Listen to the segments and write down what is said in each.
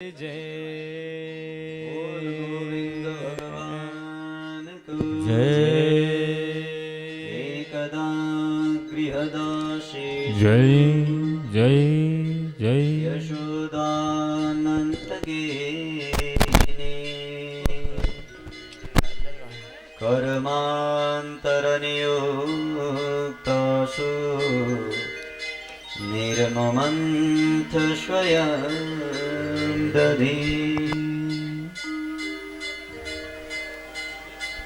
जय गोविंद भगवान को जय एकदा गृहदासी जय जय जय यशोदानंद के कर्मांतरनियुक्तासु निर्ममन्थ स्वयं दधि।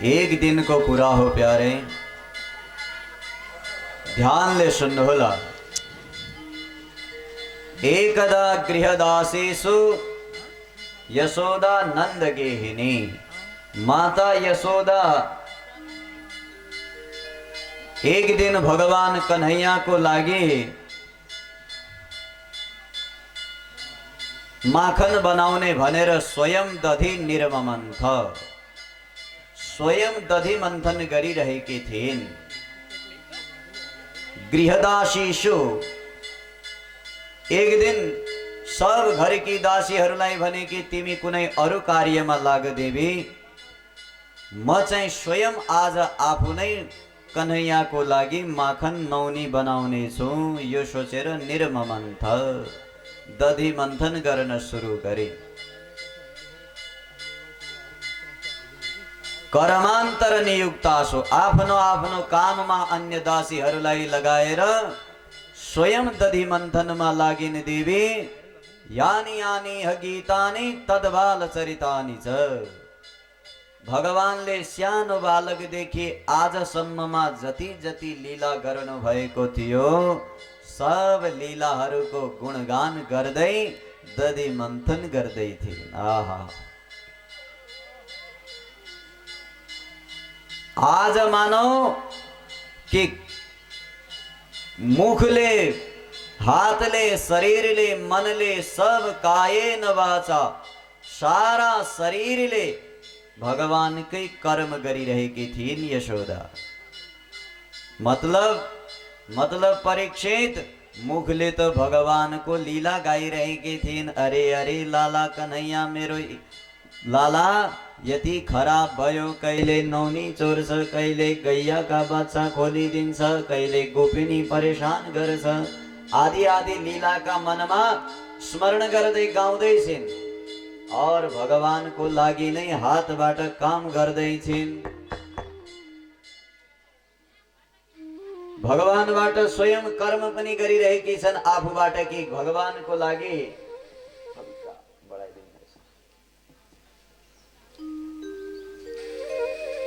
एक दिन को पूरा हो प्यारे, ध्यान ले सुन होला। एकदा गृहदासीसु यशोदा नंद गेहिनी। माता यशोदा एक दिन भगवान कन्हैया को लागे माखन बनाउने भनेर स्वयं दधि निर्ममन्थ, स्वयं दधि मन्थन गरिरहेकी थिइन्। गृहदासीसु एक दिन सब घरकी दासीहरूलाई भने कि तिमी कुनै अरु कार्यमा लाग देवी, म चाहिँ स्वयं आज आफू नै कन्हैयाको लागि माखन नौनी बनाउने छु। यो सोचेर निर्ममन्थ दधि मन्थन गर्न सुरु गरे। कर्मान्तर नियुक्तासु आफ्नो आफ्नो काममा अन्य दासीहरूलाई लगाएर स्वयं दधि मन्थनमा लागिन देवी। यानी यानी गीतानि तद्बाल चरितानि च। भगवानले सानो बालकदेखि आजसम्ममा जति जति लीला गर्नु भएको थियो सब लीलाहरूको गुणगान गर्दै दधि मन्थन गर्दै थिए। आहा, आज मानौ कि मुखले, हातले, शरीरले, मनले, सब कायेन वाचा सारा शरीरले भगवानकै कर्म गरिरहेकी थिइन् यशोदा। मतलब परीक्षित मुखले तो भगवान को लीला गाइरहेकी थिइन्। अरे अरे लाला कन्हैया मेरो लाला यति खराब भयो, कहिले नौनी चोर्छ, कहिले गैयाका बच्चा खोलिदिन्छ, कहिले गोपिनी परेशान गर्छ, आदि आदि लीलाका मनमा स्मरण गर्दै गाउँदै छिन् और भगवान को लागि नै हातबाट काम गर्दै छिन्। भगवानबाट स्वयं कर्म पनि गरिरहेकी छन् आफूबाट कि भगवानको लागि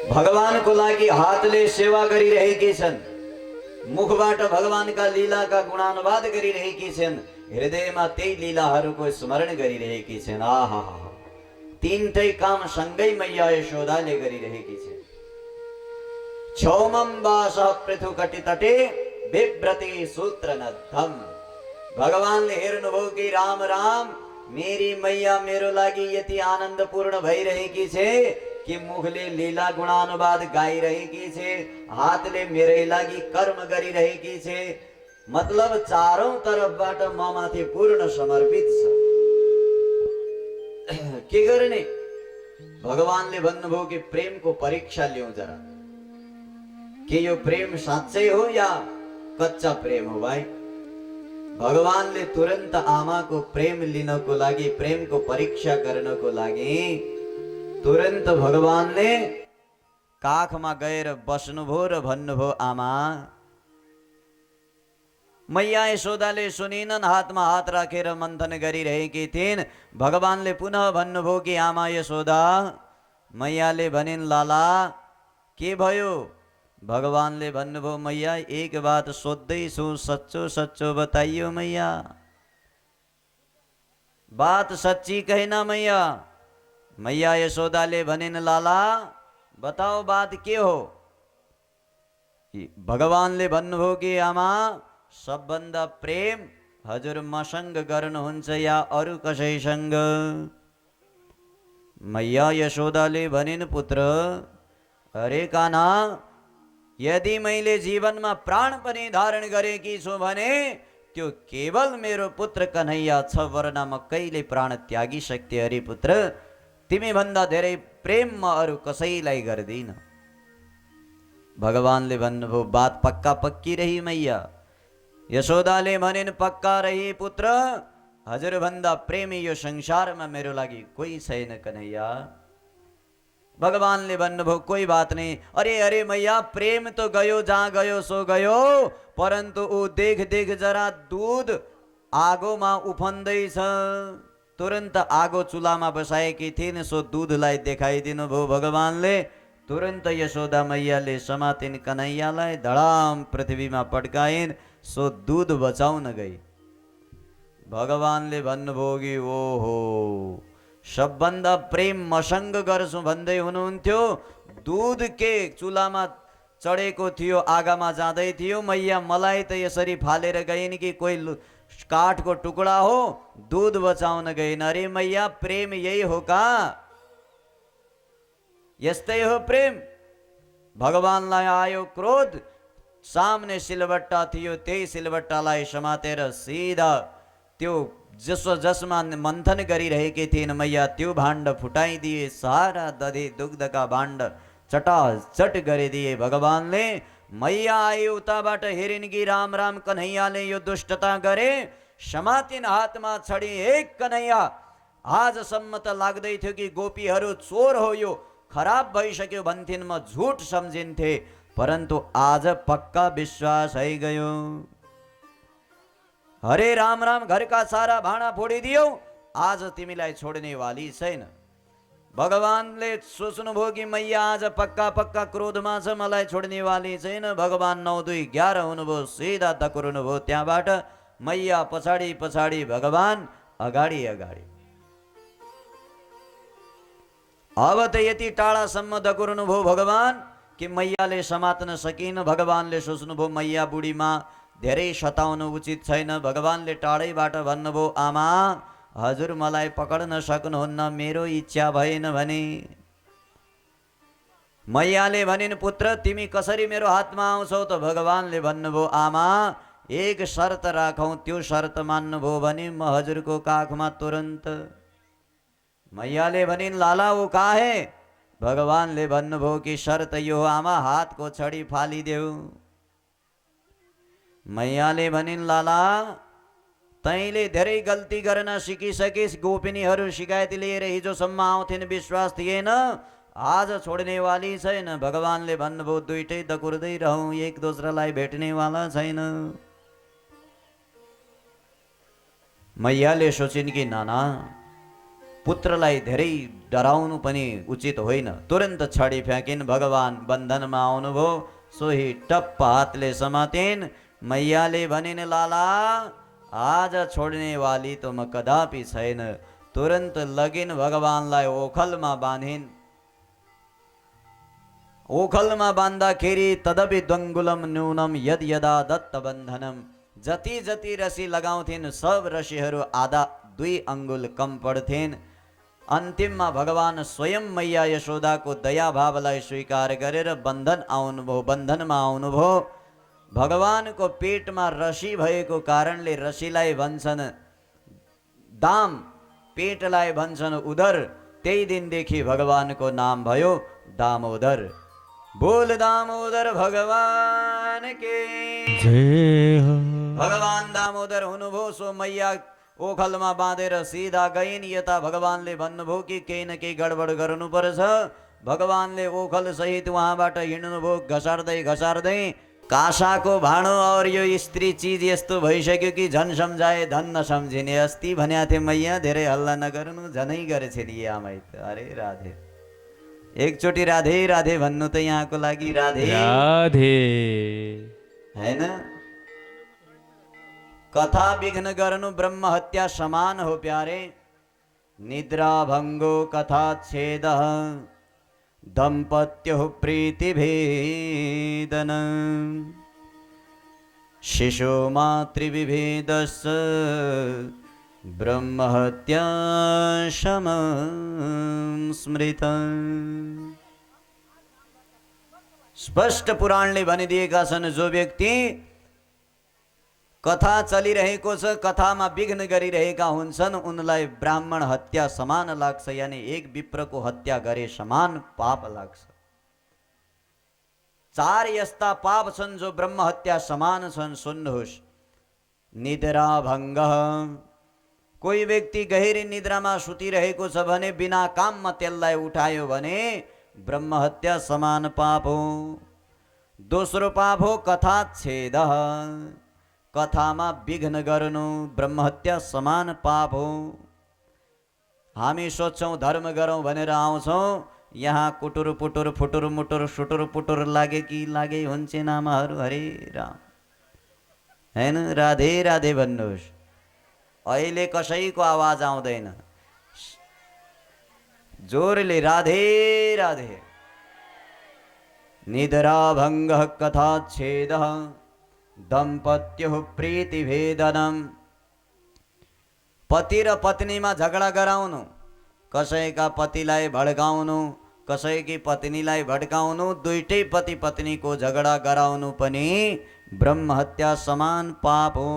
भगवानको लागि हातले सेवा गरिरहेकी छन्, मुखबाट भगवानका लीलाका गुणानुवाद गरिरहेकी छन्, हृदयमा त्यही लीलाहरूको स्मरण गरिरहेकी छन्। आहा, तीनटै काम सँगै मैया यशोदाले गरिरहेकी छन्। क्षौमं वास पृथुकटि तटे बिभ्रति सूत्र नद्धम। भगवानले हेर्नुभयो कि राम राम मेरी मैया मेरो लागि यति आनन्दपूर्ण भइरहेकी छे कि मुखले लीला गुणानुवाद गाइरहेकी छे, हातले मेरै लागि कर्म गरिरहेकी छे। मतलब चारौं तर्फबाट म माथि पूर्ण समर्पित छ। के गर्ने? भगवानले भन्नुभयो कि प्रेमको परीक्षा लिउँ जरा, के यो प्रेम साँच्चै हो या कच्चा प्रेम हो भाइ? भगवानले तुरन्त आमाको प्रेम लिनको लागि, प्रेमको परीक्षा गर्नको लागि तुरन्त भगवानले काखमा गएर बस्नुभयो र भन्नुभयो आमा। मैया यशोदाले सुनिनन्, हातमा हात राखेर मन्थन गरिरहेकी थिइन्। भगवानले पुनः भन्नुभयो कि आमा यशोदा। मैयाले भनिन् लाला के भयो? भगवानले भन्नुभयो मैया एक बात सोध्दैछु, सच्चो सच्चो बताइयो मैया। बात सच्ची कहना मैया। मैया यशोदाले भनिन् लाला बताओ बात के हो? भगवानले भन्नुभयो कि आमा सबभन्दा प्रेम हजुर मसँग गर्नुहुन्छ या अरु कसैसँग? मैया यशोदाले भनिन् पुत्र, अरे काना यदि मैले जीवनमा प्राण पनि धारण गरेकी छु भने त्यो केवल मेरो पुत्र कन्हैया छ, वरना म कहिले प्राण त्यागी सक्थे। हरिपुत्र, तिमी भन्दा धेरै प्रेम म अरू कसैलाई गर्दिन। भगवानले भन्नुभयो, बात पक्का पक्की रही मैया। यशोदाले भनिन्, पक्का रही पुत्र, हजुरभन्दा प्रेमी यो संसारमा मेरो लागि कोही छैन कन्हैया। भगवानले भन्नुभयो, कोही बात नहीं। अरे अरे मैया, प्रेम तो गयो जहाँ गयो सो गयो, परन्तु ऊ देख देख जरा दूध आगोमा उफन्दैछ। तुरन्त आगो चुलामा बसाएकी थिइन्, सो दूधलाई देखाइदिनु भयो भगवानले। तुरन्त यशोदा मैयाले समातिन् कन्हैयालाई, धडाम पृथ्वीमा पड्काइन्, सो दूध बचाउन गई। भगवानले भन्नुभयो कि ओहो, सबभन्दा प्रेम मसँग गर्छु भन्दै हुनुहुन्थ्यो, दूध के चुलामा चढेको थियो, आगामा जाँदै थियो, मैया मलाई त यसरी फालेर गइन् कि कोही काठको टुक्रा हो, दूध बचाउन गइन्। अरे मैया, प्रेम यही हो का? यस्तै हो प्रेम। भगवानलाई आयो क्रोध, सामने सिलबट्टा थियो, त्यही सिलबट्टालाई समातेर सिधा त्यो जसमा मन्थन गरिरहेकी थिइन् मैया, त्यो भाण्ड फुटाइदिए। सारा दधि दुग्धका भाण्ड चटाचट गरिदिए भगवानले। मैया आए उताबाट हेरिन् कि राम राम, कन्हैयाले यो दुष्टता गरे। समातिन हातमा छडी, एक कन्हैया, आजसम्म त लाग्दै थियो कि गोपीहरू चोर हो, यो खराब भइसक्यो भन्थिन्, म झुट सम्झिन्थे, परन्तु आज पक्का विश्वास गयो। हरे राम राम, घरका सारा भाँडा फोडिदियो, आज तिमीलाई छोड्ने वाली छैन। भगवानले सोच्नुभयो कि मैया आज पक्का पक्का क्रोधमा छ, मलाई छोड्ने वाली छैन। भगवान 9 2 11 हुनुभयो, सिधा धकुर्नुभयो त्यहाँबाट। मैया पछाडि पछाडि, भगवान अगाडि अगाडि। अब त यति टाढासम्म धकुर्नुभयो भगवान कि मैयाले समात्न सकिन। भगवानले सोच्नुभयो, मैया बुढीमा धेरै सताउनु उचित छैन। भगवानले टाढैबाट भन्नुभयो, आमा हजुर मलाई पकड्न सक्नुहुन्न, मेरो इच्छा भएन भने। मैयाले भनिन्, पुत्र तिमी कसरी मेरो हातमा आउँछौ त? भगवानले भन्नुभयो, आमा एक शर्त राखौँ, त्यो शर्त मान्नुभयो भने म हजुरको काखमा तुरन्त। मैयाले भनिन्, लाला वो का है? भगवानले भन्नुभयो कि शर्त यो हो, आमा हातको छडी फालिदेऊ। मैयाले भनिन्, लाला तैँले धेरै गल्ती गर्न सिकिसकिस्, गोपिनीहरू शिकायत लिएर हिजोसम्म आउँथिन्, विश्वास थिएन, आज छोड्ने वाली छैन। भगवानले भन्नुभयो, दुइटै दकुर्दै रहौँ, एक दोस्रालाई भेट्ने वाला छैन। मैयाले सोचिन् कि नाना, पुत्रलाई धेरै डराउनु पनि उचित होइन। तुरन्त छडी फ्याँकिन्। भगवान बन्धनमा आउनुभयो, सोही टप्प हातले समातिन्। मैयाले भनिन्, लाला आज छोड्ने वाली त म कदापि छैन। तुरन्त लगिन्, भगवानलाई ओखलमा बाँधिन्। ओखलमा बाँध्दाखेरि तदपि द्वङ्गुलम न्यूनम यद यदा दत्त बन्धनम, जति जति रसी लगाउँथिन् सब रसीहरू आधा 2 अङ्गुल कम पड्थिन्। अन्तिममा भगवान स्वयं मैया यशोदाको दया भावलाई स्वीकार गरेर बन्धनमा आउनुभयो। भगवानको पेटमा रसी भएको कारणले रसीलाई भन्छन् दाम, पेटलाई भन्छन् उदर। त्यही दिनदेखि भगवानको नाम भयो दामोदर। बोल दामोदर भगवान के जय हो। भगवान दामोदर हुनुभयो। सो मैया ओखलमा बाँधेर सिधा गइन्। यता भगवानले भन्नुभयो कि केही न केही गडबड गर्नुपर्छ। भगवानले ओखल सहित उहाँबाट हिँड्नुभयो, घसार्दै घसार्दै। कासाको भाँडो और यो स्त्री चीज यस्तो भइसक्यो कि झन् सम्झाए धन नसम्झिने। अस्ति भन्या थिएँ मैया धेरै हल्ला नगर्नु, झनै गरेछ नि आमै त। अरे राधे, एकचोटि राधे राधे भन्नु त यहाँको लागि राधे राधे हैन। कथा विघ्न गर्नु ब्रह्म हत्या समान हो प्यारे। निद्रा भङ्गो कथा छेद दम्पत्यो प्रीति भेदन, शिशु मातृविभेदस् ब्रह्म हत्या शम स्मृत। स्पष्ट पुराणले भनिदिएका छन्, जो व्यक्ति कथा चलिरहेको छ, कथामा विघ्न गरिरहेका हुन्छन्, उनलाई ब्राह्मण हत्या समान लाग्छ, यानी एक विप्रको हत्या गरे समान पाप लाग्छ। चार यस्ता पाप छन् जो ब्रह्म हत्या समान छन्। सुन्नुहोस्। निद्रा भङ्ग, कोही व्यक्ति गहिरी निद्रामा सुतिरहेको छ भने बिना काममा त्यसलाई उठायो भने ब्रह्म हत्या समान पाप हो। दोस्रो पाप हो कथाच्छेद, कथामा विघ्न गर्नु ब्रह्म हत्या समान पाप हो। हामी सोच्छौँ धर्म गरौँ भनेर आउँछौँ, यहाँ कुटुर पुटुर फुटुर मुटुर सुटुर पुटुर लागे कि लागे हुन्छ नामाहरू, हरे राम, हैन? राधे राधे भन्नुहोस्। अहिले कसैको आवाज आउँदैन, जोरले राधे राधे। निद्रा भङ्ग कथाच्छेद दम्पत्यो प्रीतिभेदनम, पति र पत्नीमा झगडा गराउनु, कसैका पतिलाई भड्काउनु, कसैकी पत्नीलाई भड्काउनु, दुईटै पति पत्नीको झगडा गराउनु पनि ब्रह्म हत्या समान पाप हो।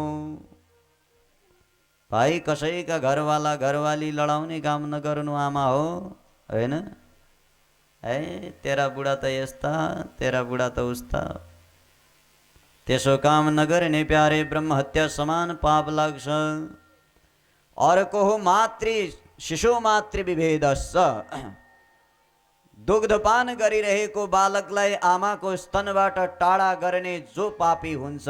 भाइ कसैका घरवाला घरवाली लडाउने काम नगर्नु आमा हो, हैन? ए तेरा बुढा त यस्ता, तेरा बुढा त उस्ता, त्यसो काम नगर्ने प्यारे, ब्रह्म हत्या समान पाप लाग्छ। अर्को हो मातृ शिशु मातृ विभेदस्स, दुग्धपान गरिरहेको बालकलाई आमाको स्तनबाट टाढा गर्ने जो पापी हुन्छ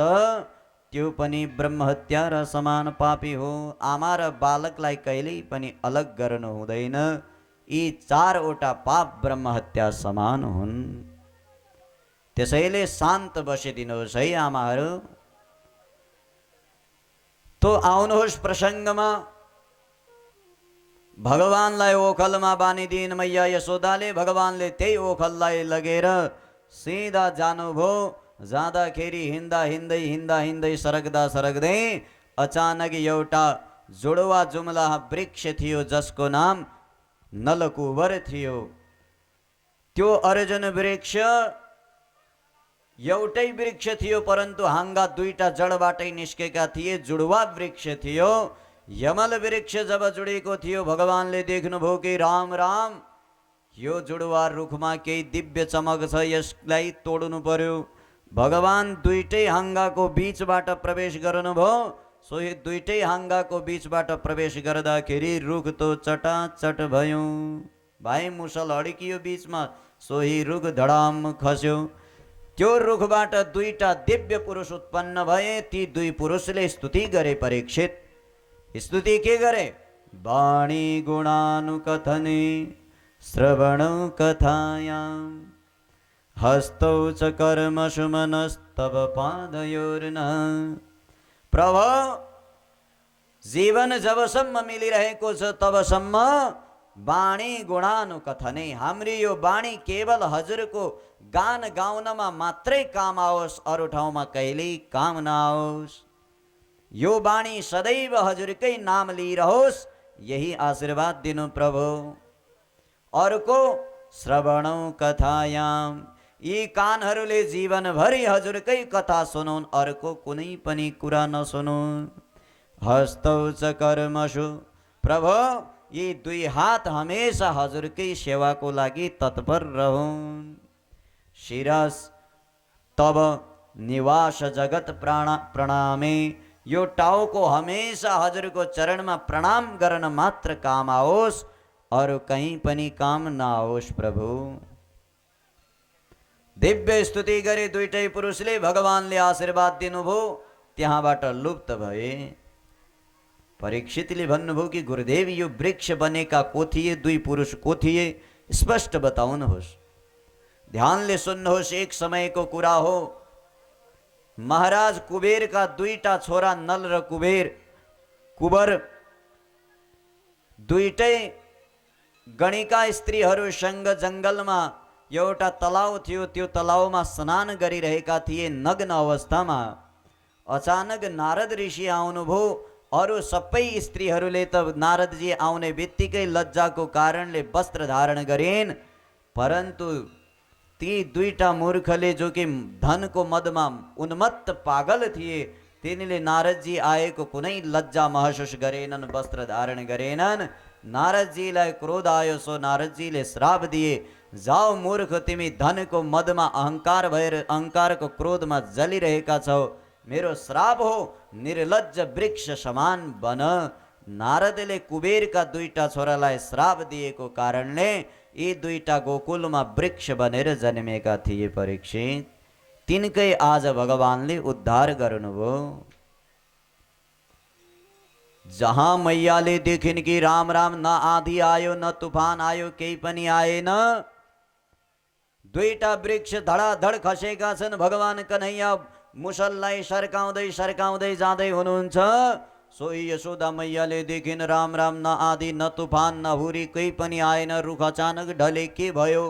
त्यो पनि ब्रह्म हत्या र समान पापी हो। आमा र बालकलाई कहिल्यै पनि अलग गर्नु हुँदैन। यी चारवटा पाप ब्रह्म हत्या समान हुन्। त्यसैले शान्त बसिदिनुहोस् है आमाहरू। तो आउनुहोस् प्रसङ्गमा। भगवानलाई ओखलमा बानिदिइन् मैया यशोदाले। भगवानले त्यही ओखललाई लगेर सिधा जानुभयो। जाँदाखेरि हिँड्दा हिँड्दै हिँड्दा हिँड्दै सरक्दा सरक्दै अचानक एउटा जुडवा जुम्ला वृक्ष थियो जसको नाम नलकुवर थियो। त्यो अर्जुन वृक्ष एउटै वृक्ष थियो परन्तु हाँगा दुईटा जडबाटै निस्केका थिए। जुडवा वृक्ष थियो। यमल वृक्ष जब जुडेको थियो भगवानले देख्नुभयो कि राम राम यो जुडवा रुखमा केही दिव्य चमक छ, यसलाई तोड्नु पर्यो। भगवान दुईटै हाँगाको बीचबाट प्रवेश गर्नुभयो। सोही दुईटै हाँगाको बीचबाट प्रवेश गर्दाखेरि रुख तो चटाचट भयो। भाइ मुसल अड्कियो बीचमा, सोही रुख धडाम खस्यो। त्यो रुखबाट दुईटा दिव्य पुरुष उत्पन्न भए। ती दुई पुरुषले स्तुति गरे परीक्षित। स्तुति के गरे? वाणी गुणानुकथने श्रवण कथायाम हस्तौ च कर्मसु मनस्तव पादयोर्न। प्रभु जीवन जबसम्म मिलिरहेको छ तबसम्म वाणी गुणानुकथने, हाम्री यो वाणी केवल हजुरको गान गाउनमा मात्रै काम आओस्, अरू ठाउँमा कहिल्यै काम नआओस्। यो वाणी सदैव हजुरकै नाम लिइरहोस्, यही आशीर्वाद दिनु प्रभु। अर्को श्रवणौ कथायाम, यी कानहरूले जीवनभरि हजुरकै कथा सुनुन्, अर्को कुनै पनि कुरा नसुनुन्। हस्तौ च कर्मसु, प्रभु यी दुई हात हमेशा हजुरकै सेवाको लागि तत्पर रहन्। शिरस तब निवास जगत प्रणामे, यो टाउको हमेशा हजुरको चरणमा प्रणाम गर्न मात्र काम आओस्, अरू कहीँ पनि काम नआओस् प्रभु। दिव्य स्तुति गरे दुईटै पुरुषले। भगवानले आशीर्वाद दिनुभयो। त्यहाँबाट लुप्त भए। परीक्षितले भन्नुभयो कि गुरुदेव यो वृक्ष बनेका को थिए, दुई पुरुष को थिए, स्पष्ट बताउनुहोस्। ध्यानले सुन्नुहोस्। एक समयको कुरा हो। महाराज कुबेरका दुईटा छोरा नल र कुबर दुईटै गणिका स्त्रीहरूसँग जङ्गलमा एउटा तलाउ थियो। त्यो तलाउमा स्नान गरिरहेका थिए। नग्न अवस्थामा अचानक नारद ऋषि आउनुभयो। अरू सबै स्त्रीहरूले त नारदजी आउने बित्तिकै लज्जाको कारणले वस्त्र धारण गरिन्, परन्तु ती दुईटा मूर्खले जो कि धनको मदमा उन्मत्त पागल थिए, तिनले नारदजी आएको कुनै लज्जा महसुस गरेनन्, वस्त्र धारण गरेनन्। नारदजीलाई क्रोध आयो, सो नारदजीले श्राप दिए, जाओ मूर्ख, तिमी धनको मदमा अहंकार भएर अहंकारको क्रोधमा जलिरहेका छौ, मेरो श्राप हो, निर्लज्ज वृक्ष समान बन। नारदले कुबेरका दुईटा छोरालाई श्राप दिएको कारणले यी दुईटा गोकुलमा वृक्ष बनेर जन्मेका थिए परीक्षित। तिनकै आज भगवानले उद्धार गर्नुभयो। जहाँ मैयाले देखिन् कि राम राम, न आधी आयो न तूफान आयो, केही पनि आएन। दुईटा वृक्ष धडाधड खसेका छन्। भगवान कन्हैया मुसललाई सर्काउँदै सर्काउँदै जाँदै हुनुहुन्छ। सोही यशोदा मैयाले देखिन् राम राम, न आधी न तूफान न हुरी, केही पनि आएन। रुख अचानक ढले, के भयो?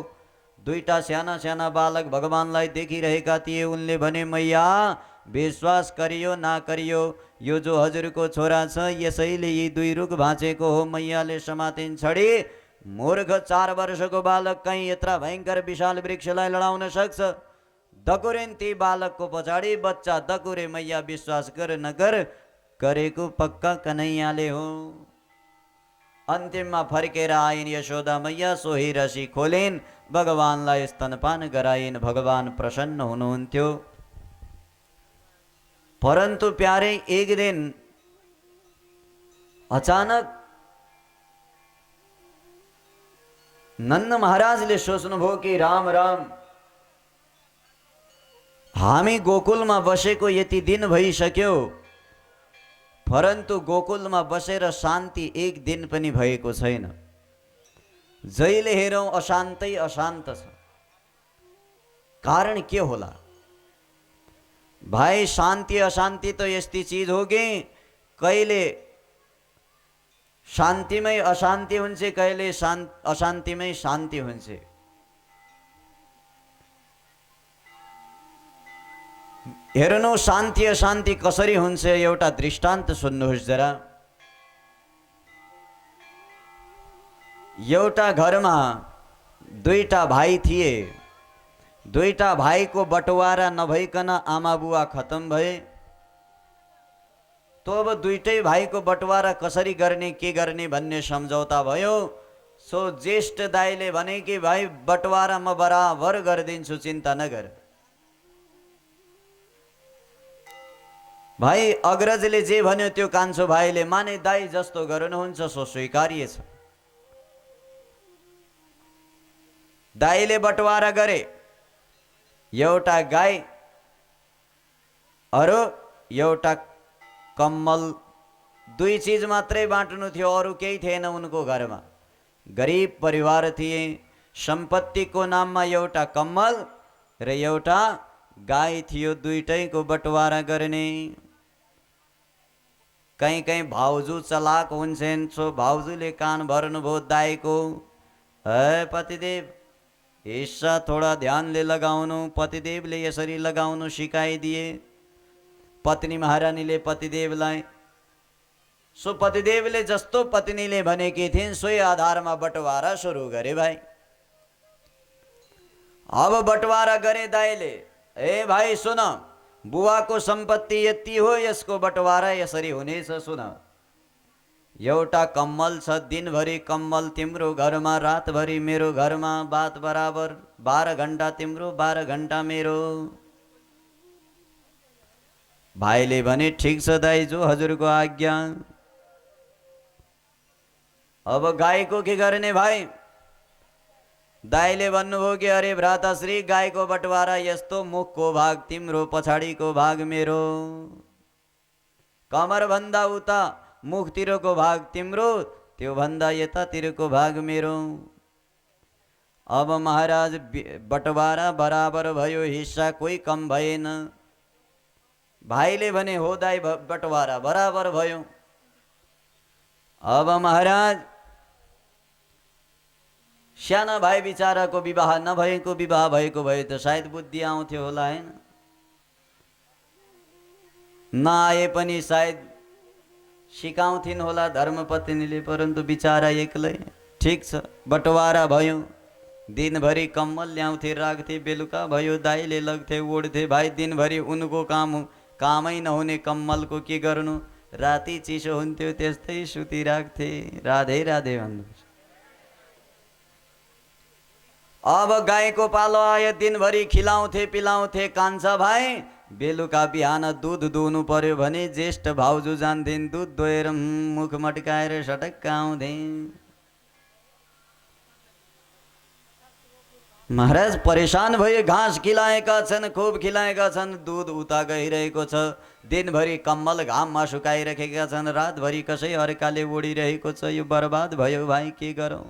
दुईटा साना साना बालक भगवानलाई देखिरहेका थिए। उनले भने, मैया विश्वास करियो ना करियो, यो जो हजुरको छोरा छ यसैले यी दुई रुख भाँचेको हो। मैयाले समातिन् छडी, मूर्ख 4 वर्षको बालक कहीँ यत्र भयङ्कर विशाल वृक्षलाई लडाउन सक्छ? दकुरेन ती बालकको पछाडि बच्चा दकुरे। मैया विश्वास गर नगर, गरेको पक्का कन्हैयाले हो। अन्तिममा फर्केर आइन् यशोदा मैया, सोही रसी खोलिन्, भगवानलाई स्तनपान गराइन्। भगवान प्रसन्न हुनुहुन्थ्यो। परन्तु प्यारे, एक दिन अचानक नन्द महाराजले सोच्नुभयो कि राम राम, हामी गोकुलमा बसेको यति दिन भइसक्यो, परन्तु गोकुलमा बसेर शान्ति एक दिन पनि भएको छैन। जहिले हेरौँ अशान्तै अशान्त छ। कारण के होला? भाइ, शान्ति अशान्ति त यस्ती चीज हो कि कहिले शान्तिमै अशान्ति हुन्छ, कहिले अशान्तिमै शान्ति हुन्छ। हेर्नु शान्ति अशान्ति कसरी हुन्छ, एउटा दृष्टान्त सुन्नुहोस् जरा। एउटा घरमा दुईटा भाइ थिए। दुईटा भाइको बटवारा नभइकन आमा बुवा खत्तम भए। तो अब दुईटै भाइको बटवारा कसरी गर्ने, के गर्ने भन्ने सम्झौता भयो। सो ज्येष्ठ दाइले भने कि भाइ बटवारा म बराबर गरिदिन्छु, चिन्ता नगर। भाइ अग्रजले जे भन्यो त्यो कान्छो भाइले माने। दाइ जस्तो गर्नुहुन्छ सो स्वीकार्य छ। दाइले बटवारा गरे। एउटा गाई, अरू एउटा कम्मल, दुई चीज मात्रै बाँड्नु थियो, अरू केही थिएन उनको घरमा। गरिब परिवार थिए। सम्पत्तिको नाममा एउटा कम्मल र एउटा गाई थियो। दुईटैको बटवारा गर्ने। कहीँ कहीँ भाउजू चलाक हुन्छन्, सो भाउजूले कान भर्नुभयो दाइको। पतिदेव, हिस्सा थोडा ध्यानले लगाउनु। पतिदेवले यसरी लगाउनु सिकाइदिए पत्नी महारानीले पतिदेवलाई। सो पतिदेवले जस्तो पत्नीले भनेकी थिइन् सोही आधारमा बटवारा सुरु गरे। भाइ अब बटवारा गरे दाइले। ए भाइ सुन, बुवाको सम्पत्ति यति हो, यसको बटवारा यसरी हुनेछ। सुन, एउटा कम्मल छ, दिनभरि कम्मल तिम्रो घरमा, रातभरि मेरो घरमा, बात बराबर। 12 घण्टा तिम्रो, 12 घण्टा मेरो। भाइले भने ठिक छ दाइजो, हजुरको आज्ञा। अब गाईको के गर्ने भाइ? दाइले भन्नुभयो कि अरे भ्राताश्री, गाईको बटवारा यस्तो, मुखको भाग तिम्रो, पछाडिको भाग मेरो। कमर भन्दा उता मुखतिरको भाग तिम्रो, त्यो भन्दा यतातिरको भाग मेरो। अब महाराज बटवारा बराबर भयो, हिस्सा कोही कम भएन। भाइले भने हो दाइ, बटवारा बराबर भयो। अब महाराज साना भाइ बिचाराको विवाह नभएको, विवाह भएको भए त सायद बुद्धि आउँथ्यो होला, हैन? नआए पनि सायद सिकाउँथिन् होला धर्मपत्नीले, परन्तु बिचारा एक्लै। ठिक छ, बटवारा भयो। दिनभरि कम्मल ल्याउँथे राख्थे, बेलुका भयो दाइले लग्थे ओढ्थे। भाइ दिनभरि उनको काम कामै नहुने कम्मलको के गर्नु, राति चिसो हुन्थ्यो त्यस्तै सुतिराख्थे। राधे राधे भन्नु। अब गाईको पालो आयो, दिनभरि खिलाउँथे पिलाउँथे कान्छा भाइ। बेलुका बिहान दुध दुहुनु पर्यो भने ज्येष्ठ भाउजू जान्थिन्, दुध दोहेर मुख मटकाएर सटक्क आउँथे। महाराज परेशान भए, घाँस खिलाएका छन्, खुब खिलाएका छन्, दुध उता गइरहेको छ। दिनभरि कम्मल घाममा सुकाइरहेका छन्, रातभरि कसै अर्काले ओढिरहेको छ। यो बर्बाद भयो भाइ, के गरौँ?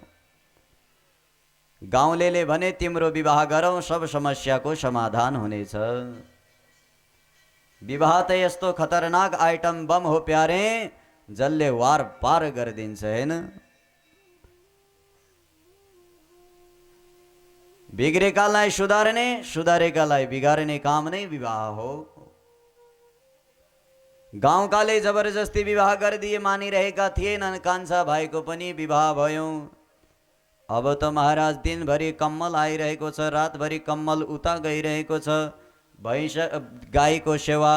गाउँलेले भने तिम्रो विवाह गरौँ, सब समस्याको समाधान हुनेछ। विवाह त यस्तो खतरनाक आइटम बम हो प्यारे, जसले वार पार गरिदिन्छ हैन। बिग्रेकालाई सुधार्ने, सुधारेकालाई बिगार्ने काम नै विवाह हो। गाउँकाले जबरजस्ती विवाह गरिदिए मानिरहेका थिएनन्। कान्छा भाइको पनि विवाह भयो। अब त महाराज दिनभरि कम्मल आइरहेको छ, रातभरि कम्मल उता गइरहेको छ। भैँस गाईको सेवा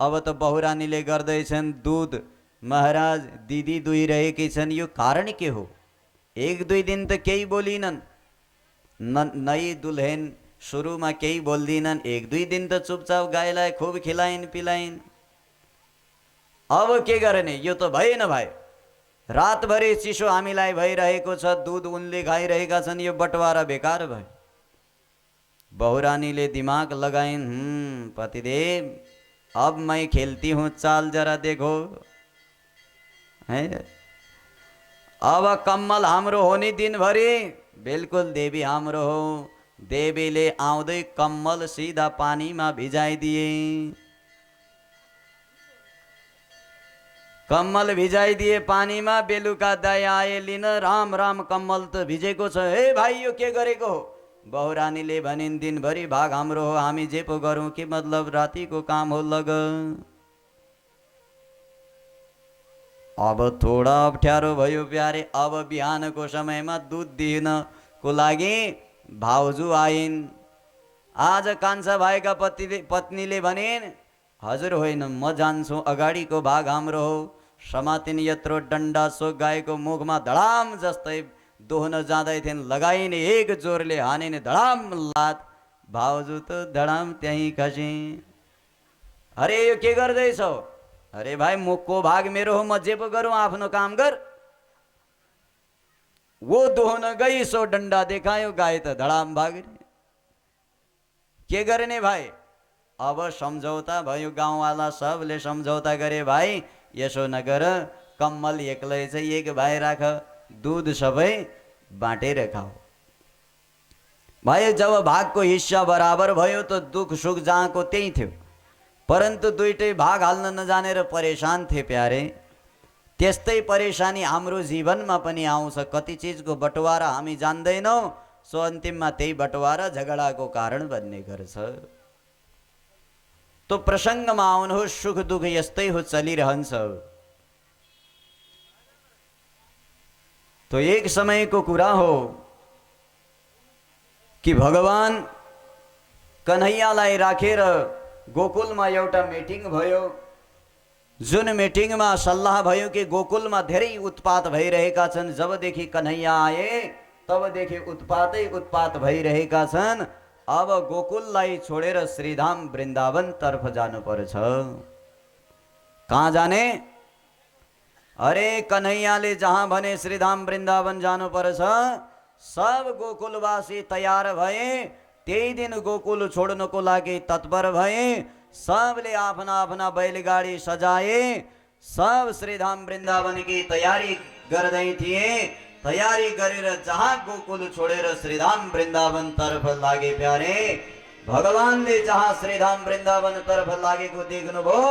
अब त बहुरानीले गर्दैछन्। दुध महाराज दिदी दुहिरहेकी छन्। यो कारण के हो? एक दुई दिन त केही बोलिनन्, नई दुल्हन सुरुमा केही बोल्दिनन्। एक दुई दिन त चुपचाप गाईलाई खुब खिलाइन् पिलाइन्। अब के गर्ने? यो त भएन भाइ। रातभरि चिसो हामीलाई भइरहेको छ, दुध उनले खाइरहेका छन्, यो बटवारा बेकार भयो। बहुरानीले दिमाग लगाइन्, पतिदेव अब मैं खेलती हूँ, चाल जरा देखो है। अब कम्मल हाम्रो हो नि दिनभरि, बिल्कुल देवी हाम्रो हो। देवीले आउँदै कम्मल सिधा पानीमा भिजाइदिए। कम्मल भिजाइदिए पानीमा। बेलुका दाइ आए लिन, राम राम कम्मल त भिजेको छ। हे भाइ यो के गरेको हो? बहुरानीले भनिन्, दिनभरि भाग हाम्रो हो, हामी जे पो गरौँ, के मतलब, रातिको काम हो लग। अब थोडा अप्ठ्यारो भयो प्यारे। अब बिहानको समयमा दुध दिनको लागि भाउजू आइन्। आज कान्छा भाइका पत्नीले भनिन्, हजुर होइन म जान्छु, अगाडिको भाग हाम्रो हो। समातिन यत्रो डन्डा सो गाईको मुखमा धडाम जस्तै दोहन जाँदै थिइन्। लगाइने एक जोरले हानिने धडाम लात। भाउजू त धडाम त्यहीँ खसे। अरे यो के गर्दैछौ? अरे भाइ मुखको भाग मेरो हो, म जे पो गरौँ, आफ्नो काम गर। वो दोहन गई, सो डन्डा देखायो, गाई त धडाम भाग्ने। के गर्ने भाइ? अब सम्झौता भयो। गाउँवाला सबले सम्झौता गरे, भाइ यसो नगर, कम्मल एक्लै चाहिँ एक भाइ राख, दुध सबै बाँटेर खाऊ। भाइ जब भागको हिस्सा बराबर भयो त दुख सुख जहाँको त्यही थियो। परन्तु दुईटै भाग हाल्न नजानेर परेशान थिए प्यारे। त्यस्तै परेशानी हाम्रो जीवनमा पनि आउँछ। कति चिजको बटवारा हामी जान्दैनौँ, सो अन्तिममा त्यही बटवारा झगडाको कारण बन्ने गर्छ। तो प्रसङ्गमा आउनुहोस्, सुख दुख यस्तै हो, चलिरहन्छ। तो एक समयको कुरा हो कि भगवान कन्हैयालाई राखेर गोकुलमा एउटा मिटिङ भयो। जुन मिटिङमा सल्लाह भयो कि गोकुलमा धेरै उत्पात भइरहेका छन्। जबदेखि कन्हैया आए तबदेखि उत्पातै उत्पात भइरहेका छन्। अब गोकुललाई छोडेर श्रीधाम वृन्दावन तर्फ जानुपर्छ। कहाँ जाने? अरे कन्हैयाले जहाँ भने श्रीधाम वृन्दावन जानुपर्छ। सब गोकुलवासी तयार भए। त्यही दिन गोकुल छोड्नको लागि तत्पर भए। सबले आफ्ना आफ्ना बैलगाडी सजाए। सब श्रीधाम वृन्दावन की तयारी गर्दै थिए। तयारी गरेर जहाँ गोकुल छोडेर श्रीधाम वृन्दावन तर्फ लागे प्यारे। भगवानले जहाँ श्रीधाम वृन्दावन तर्फ लागेको देख्नुभयो।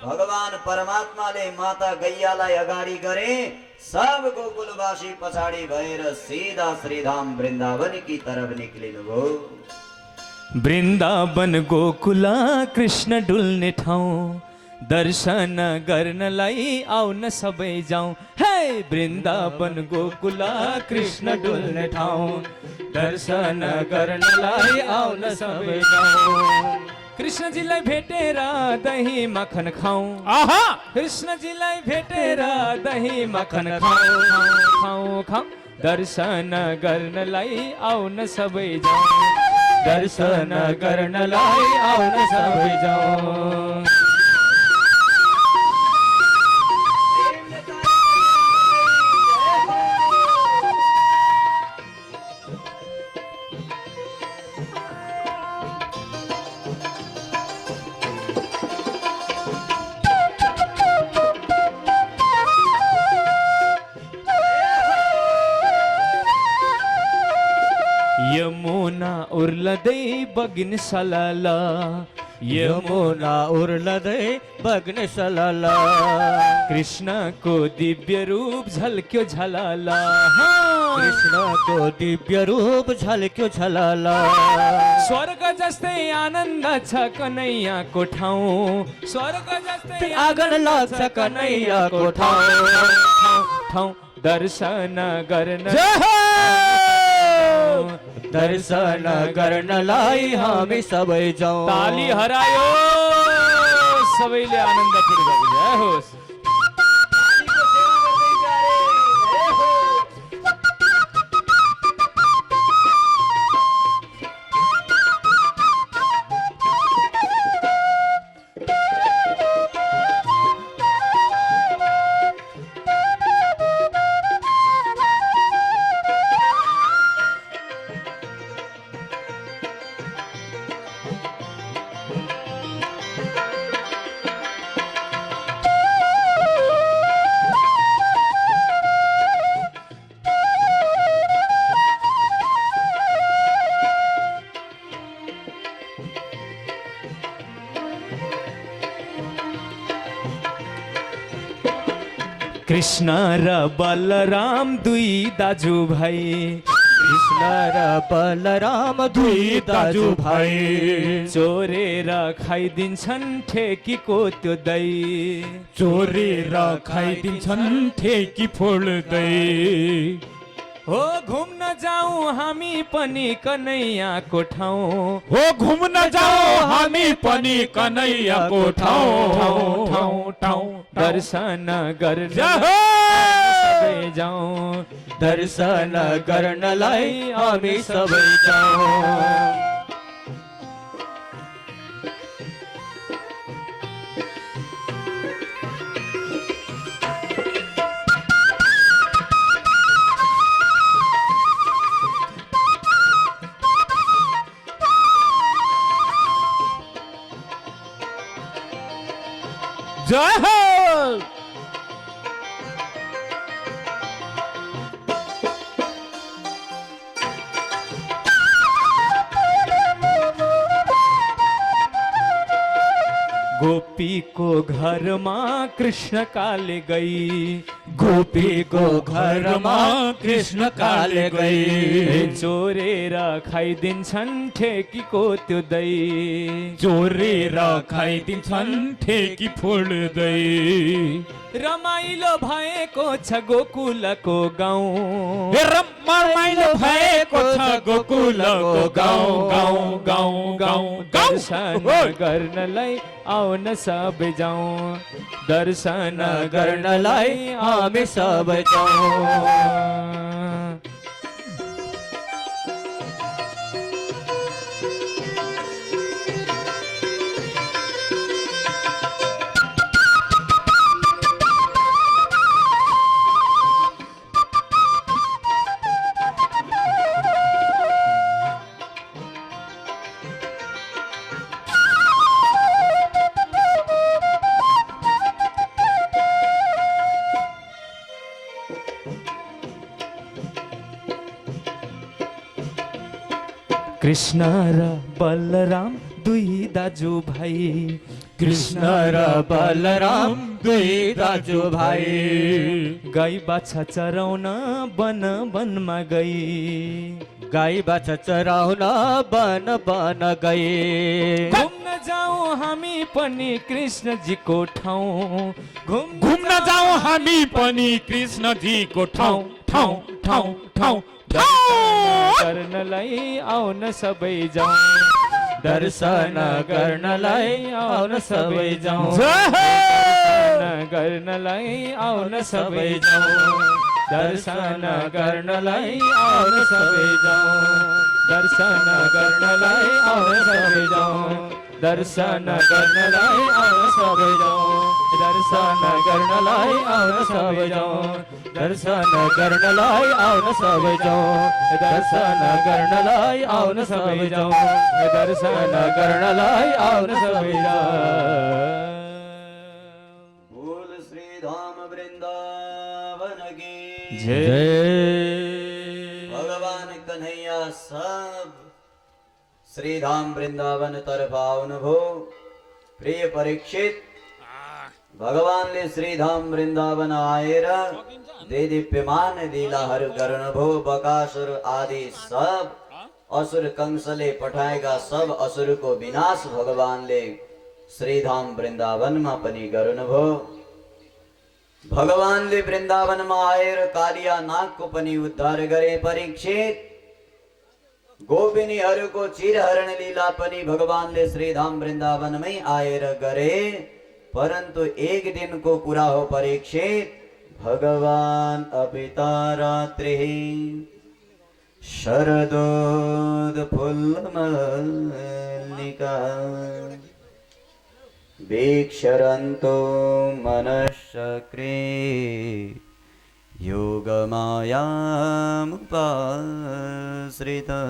भगवान परमात्माले माता गैयालाई अगाडि गरे। सब गोकुलवासी पछाडि भएर सीधा श्रीधाम वृन्दावन की तरफ निक्लिनुभयो। वृन्दावन गोकुला कृष्ण डुल्ने ठाउँ, दर्शन गर्नलाई आउन सबै जाउँ। हे वृन्दावन गोकुला कृष्ण डुल्ने ठाउँ, दर्शन गर्नलाई आउन सबै जाउँ। कृष्णजीलाई भेटेर दही मखन खाऊ आहा कृष्णजीलाई भेटेर दही मखन खाऊ खाऊ दर्शन गर्नलाई आउन सबै जाऊ दर्शन गर्नलाई आउन सबै जाऊ यमुना उर्लदै बगिन सलाला यमुना उर्लदै बग्ने सलाला कृष्णको दिव्य रूप झल्क्यो झलाला कृष्णको दिव्य रूप झल्क्यो झलाला स्वर्ग जस्तै आनन्द छ कन्हैयाको ठाउँ स्वर्ग जस्तै आगन लाग्छ कन्हैयाको ठाउँ दर्शन गर्न दर्शन गर्नलाई हामी सबै जाउँ ताली हरायो सबैले आनन्दपूर्वक जय होस् कृष्ण र बलराम दुई दाजुभाइ कृष्ण र बलराम दुई दाजुभाइ चोरेर खाइदिन्छन् ठेकीको त्यो दही चोरेर खाइदिन्छन् ठेकी फोड्दै हो घुम्न जाउँ हामी पनि कन्हैयाको ठाउँ हो घुम्न जाऊ हामी पनि कन्हैयाको ठाउँ दर्शन गर्न जय सबै जाउँ दर्शन गर्नलाई हामी सबै जाउँ जय हो गोपीको घरमा कृष्ण काले गई गोपीको घरमा कृष्ण काले गई चोरेर खाइदिन्छन् ठेकीको त्यो दही चोरेर खाइदिन्छन् ठेकी फोड्दै रमाइलो भएको छ गोकुलको गाउँ रमाइलो भएको छ गोकुलको गाउँ दर्शन गर्नलाई आउन सबै जाउँ दर्शन गर्नलाई हामी सबै जाउँ कृष्ण र बलराम दुई दाजुभाइ कृष्ण र बलराम दुई दाजुभाइ गाई बाछा चराउन वन वनमा गई गाई बाछा चराउन वन वन गए घुम्न जाउँ हामी पनि कृष्णजीको ठाउँ घुम्न जाउँ हामी पनि कृष्णजीको ठाउँ गर्नलाई आउन सबै जाउँ दर्शन गर्नलाई आउन सबै जाउँ दर्शन गर्नलाई आउन सबै जाउँ दर्शन गर्नलाई आउन सबै जाउँ दर्शन गर्नलाई आउन सबै जाउँ दर्शन गर्नलाई आउन सबै जाउँ दर्शन गर्नलाई आउन सबै जाउँ दर्शन गर्नलाई आउन सबै जाउँ दर्शन गर्नलाई आउन सबै जाउँ दर्शन गर्नलाई आउन सबै जाउँ बोल श्री धाम वृंदावन की जय भगवान कन्हैया सब श्री धाम वृंदावन तरफ आउनु भो। प्रिय परीक्षित, भगवानले श्री धाम वृंदावन आएर देदीप्यमान लीलाहरू गर्नुभयो। बकासुर आदि सब असुर कंसले पठाएका सब असुरको विनाश भगवानले श्रीधाम वृन्दावनमा पनि गर्नुभयो। भगवानले वृन्दावनमा आएर कालिया नागको पनि उद्धार गरे। परीक्षित, गोपिनीहरूको चिरहरण लीला पनि भगवानले श्रीधाम वृन्दावनमै आएर गरे। परन्तु एक दिनको कुरा हो परीक्षित, भगवान अपिता रात्रि शरदोत्फुल्लमल्लिका वीक्षरन्तो मनश्चक्रे योगमायामुपाश्रिता।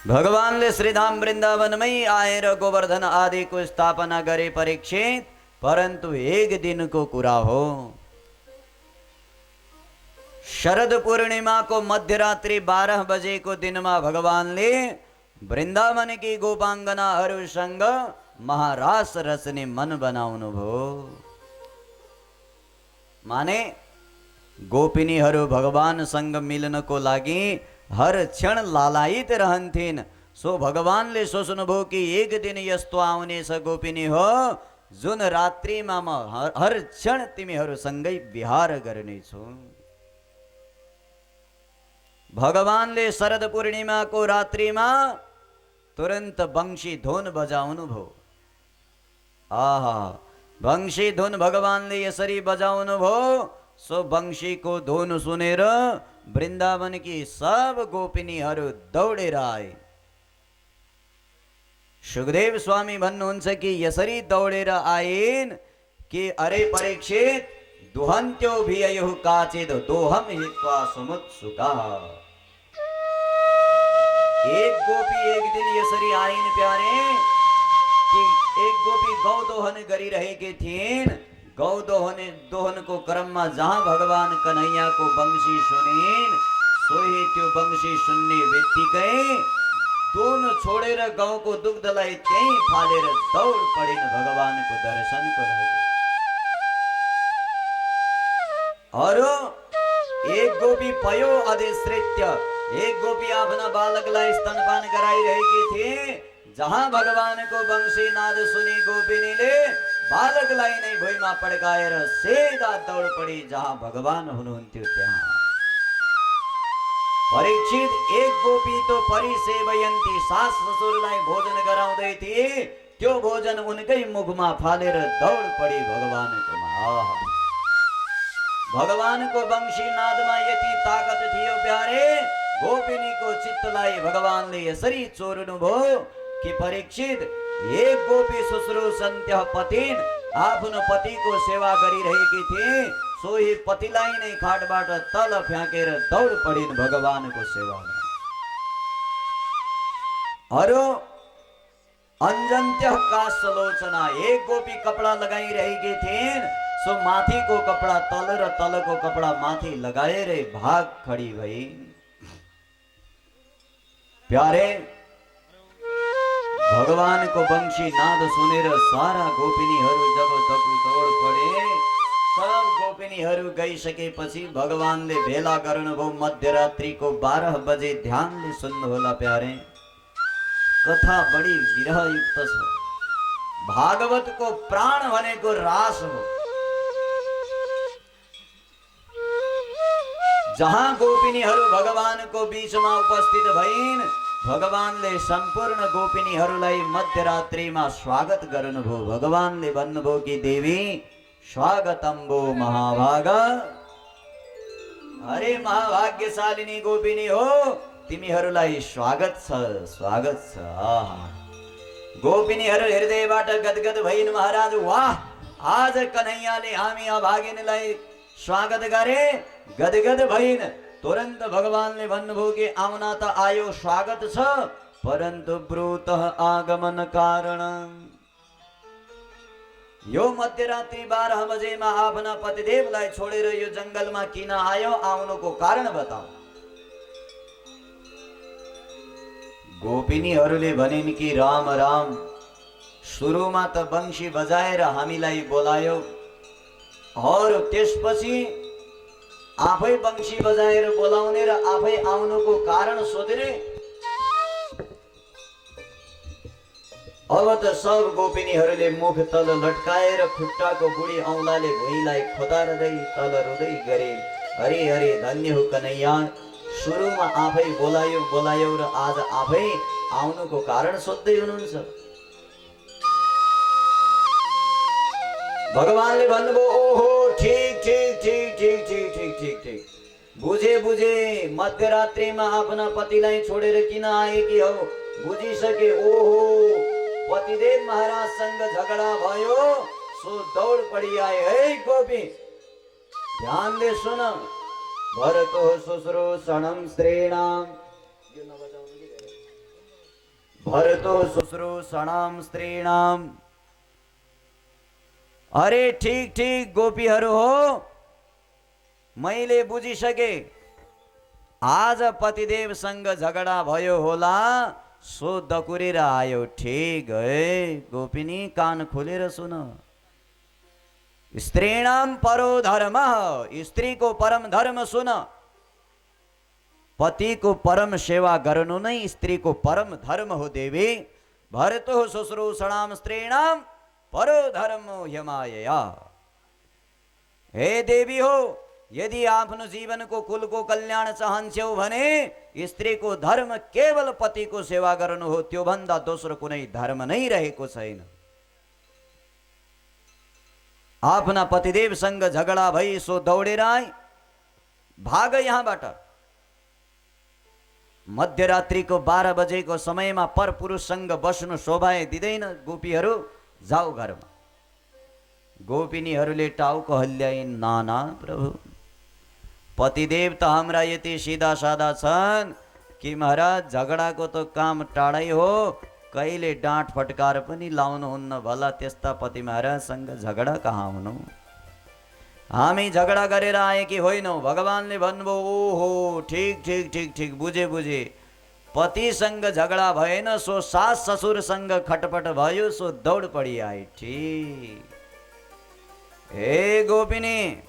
भगवानले श्रीधाम वृन्दावनमै आएर गोवर्धन आदिको स्थापना गरे परीक्षित। परन्तु एक दिनको कुरा हो, शरद पूर्णिमाको मध्यरात्रि 12 बजेको दिनमा भगवानले वृन्दावनकी गोपाङ्गनाहरूसँग महारास रच्ने मन बनाउनु भयो। माने गोपिनीहरू भगवानसँग मिल्नको लागि हर क्षण लालायित रहन्थिन्। सो भगवानले सोच्नुभयो कि एक दिन यस्तो आउनेछ गोपिनी हो जुन रात्रिमा म हर क्षण तिमीहरूसँगै विहार गर्नेछु। भगवानले शरद पूर्णिमाको रात्रिमा तुरन्त बंशी धुन बजाउनु भयो। आहा, बंशी धुन भगवानले यसरी बजाउनु भयो। सो बंशीको धुन सुनेर वृन्दावनकी सब गोपिनीहरू दौडेर आए। सुखदेव स्वामी भन्नुहुन्छ कि यसरी दौडेर आइन् कि अरे परीक्षित, दुहन्त्यो भिययुः काचिद दोहम हित्वा समुत्सुका। एक गोपी एक दिन यसरी आइन् प्यारे कि एक गोपी गौदोहन गरिरहेकी थिइन्। गौदोहनको क्रममा जहाँ भगवान कन्हैयाको वंशी सुनिन्, सोही त्यो वंशी सुन्ने बित्तिकै दोन छोडेर गाउँको दुग्धलाई त्यही फालेर दौड पडिन् भगवानको दर्शनको लागि। अरू एक गोपी पयो अधिश्रित्य, एक गोपी आफ्ना बालकलाई स्तनपान गराइरहेकी थिए। जहाँ भगवानको वंशी नाद सुने गोपिनीले बालकलाई नै भुइँमा पड्काएर सीधा दौड पडी जहाँ भगवान हुनुहुन्थ्यो त्यहाँ। परीक्षित, एक गोपी तो परिसेवयन्ती, सास ससुरलाई भोजन गराउँदै थिए। त्यो भोजन उनकै मुखमा फालेर दौड पडी भगवानकोमा। भगवानको वंशी नादमा यति ताकत थियो प्यारे, गोपिनीको चित्तलाई भगवानले यसरी चोर्नु भयो कि परीक्षित, एक गोपी शुश्रूषन्त्यः पतिन्, आफ्नो पतिको सेवा गरिरहेकी थिए। सोही पतिलाई नै खाटबाट तल फ्याँकेर दौड पडिन् भगवानको सेवामा। अरू अन्जन्त्यः काशलोचना, एक गोपी कपडा लगाइरहेकी थिइन्। सो माथिको कपडा तल र तलको कपडा माथि लगाएरै भाग खडी भई। प्यारे, भगवानको वंशी नाद सुनेर सारा गोपिनीहरू जब दौड पडे, सब गोपिनीहरू गइसकेपछि भगवानले भेला गर्नुभयो। मध्यरात्रिको 12 बजे ध्यानले सुन्नुहोला प्यारे, कथा बढी विरहयुक्त छ। भागवतको प्राण भनेको रास हो। जहाँ गोपिनीहरू भगवानको बीचमा उपस्थित भइन्, भगवानले सम्पूर्ण गोपिनीहरूलाई मध्यरात्रिमा स्वागत गर्नुभयो। भगवानले भन्नुभयो कि देवी स्वागतम भो महाभाग। अरे महाभाग्यशालिनी गोपिनी हो, तिमीहरूलाई स्वागत छ, स्वागत छ। गोपिनीहरू हृदयबाट गदगद भइन्। महाराज वाह, आज कन्हैयाले हामी अभागिनीलाई स्वागत गरे। गदगद भइन्। तुरन्त भगवानले भन्नुभयो कि आउन त आयो, स्वागत छ, परन्तु ब्रूत आगमन कारण। यो मध्यरात्रि 12 बजेमा आफ्ना पतिदेवलाई छोडेर यो जंगलमा किन आयो, आउनुको कारण बताऊ। गोपिनीहरूले भनिन् कि राम राम, सुरुमा त बंशी बजाएर हामीलाई बोलायो और त्यसपछि आफै बंशी बजाएर बोलाउने र आफै आउनुको कारण सोध्ने। अब त सब गोपिनीहरूले मुख तल लटकाएर खुट्टाको बुढी औंलाले भुइँलाई खोतार्दै तल रुँदै गरे। अरे अरे धन्य हो कन्हैया, सुरुमा आफै बोलायो बोलायो र आज आफै आउनुको कारण सोध्दै हुनुहुन्छ। भगवानले भन्नुभयो ओहो ठीक ठीक ठीक ठीक ठीक ठीक ठीक ठीक, बुझे बुझे, मध्यरात्रिमा आफ्ना पतिलाई छोडेर किन आएकी हौ, बुझिसके। ओहो पतिदेव महाराजसँग झगडा भयो, सो दौड पडी आए। है गोपी ध्यानले सुन। भरतो शुश्रूषणं स्त्रीणाम, भरतो शुश्रूषणं स्त्रीणाम। अरे ठीक ठीक गोपीहरू हो, मैले बुझिसके। आज पतिदेवसँग झगडा भयो होला, सो दकुरेर आयो। ठीक है गोपिनी, कान खोलेर सुन। स्त्रीणाम परो धर्म, स्त्री को परम धर्म सुन। पति को परम सेवा गर्नु नै स्त्री को परम धर्म हो देवी। भरतो शुश्रूषणाम स्त्रीणाम परो धर्म ह्यमायया। हे देवी हो, यदि आफ्नो जीवनको कुलको कल्याण चाहन्छौ भने स्त्री को धर्म केवल पति को सेवा गर्नु हो, त्यो भन्दा दोस्रो कुनै धर्म नै रहेको छैन। आफ्ना पतिदेवसँग झगडा भई सो दौडेर आए। भाग यहाँबाट। मध्यरात्रिको 12 बजेको समयमा परपुरुषसँग बस्नु शोभा दिँदैन। गोपीहरू जाऊ घरमा। गोपिनीहरूले टाउको हल्ल्याइन्। नाना प्रभु, पतिदेव त हाम्रा यति सिधा सादा छन् कि महाराज झगडाको त काम टाढै हो, कहिले डाँट फटकार पनि लाउनुहुन्न। भला त्यस्ता पति महाराजसँग झगडा कहाँ हुनु। हामी झगडा गरेर आए कि होइनौ। भगवानले भन्नुभयो ओहो ठीक ठीक ठीक ठीक, बुझे बुझे। पतिसँग झगडा भएन, सो सास ससुरसँग खटपट भयो, सो दौड पडी आए। ठीक। हे गोपिनी,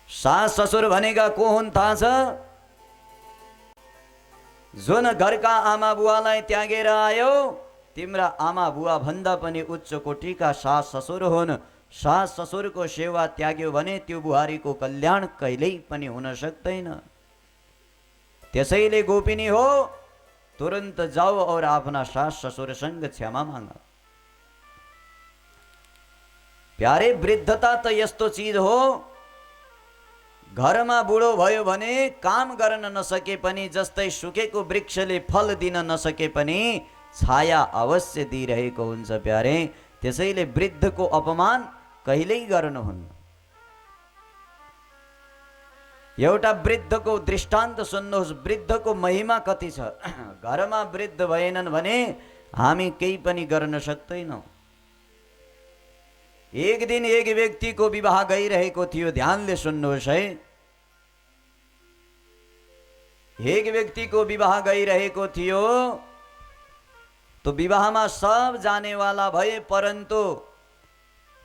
सास ससुर भनेका को हुन् थाहा छ? जुन घरका आमा बुवालाई त्यागेर आयो, तिम्रा आमा बुवा भन्दा पनि उच्च कोटीका सास ससुर हुन्। सास ससुरको सेवा त्याग्यो भने त्यो बुहारीको कल्याण कहिल्यै पनि हुन सक्दैन। त्यसैले गोपिनी हो, तुरन्त जाओ और आफ्ना सास ससुरसँग क्षमा माग। प्यारे, वृद्धता त यस्तो चीज हो, घरमा बुढो भयो भने काम गर्न नसके पनि, जस्तै सुकेको वृक्षले फल दिन नसके पनि छाया अवश्य दिइरहेको हुन्छ प्यारे। त्यसैले वृद्धको अपमान कहिल्यै गर्नुहुन्न। एउटा वृद्धको दृष्टान्त सुन्नुहोस्। वृद्धको महिमा कति छ। घरमा वृद्ध भएनन् भने हामी केही पनि गर्न सक्दैनौँ। एक दिन एक व्यक्तिको विवाह गइरहेको थियो। ध्यानले सुन्नुहोस् है। एक व्यक्तिको विवाह गइरहेको थियो। तो विवाहमा सब जानेवाला भए, परन्तु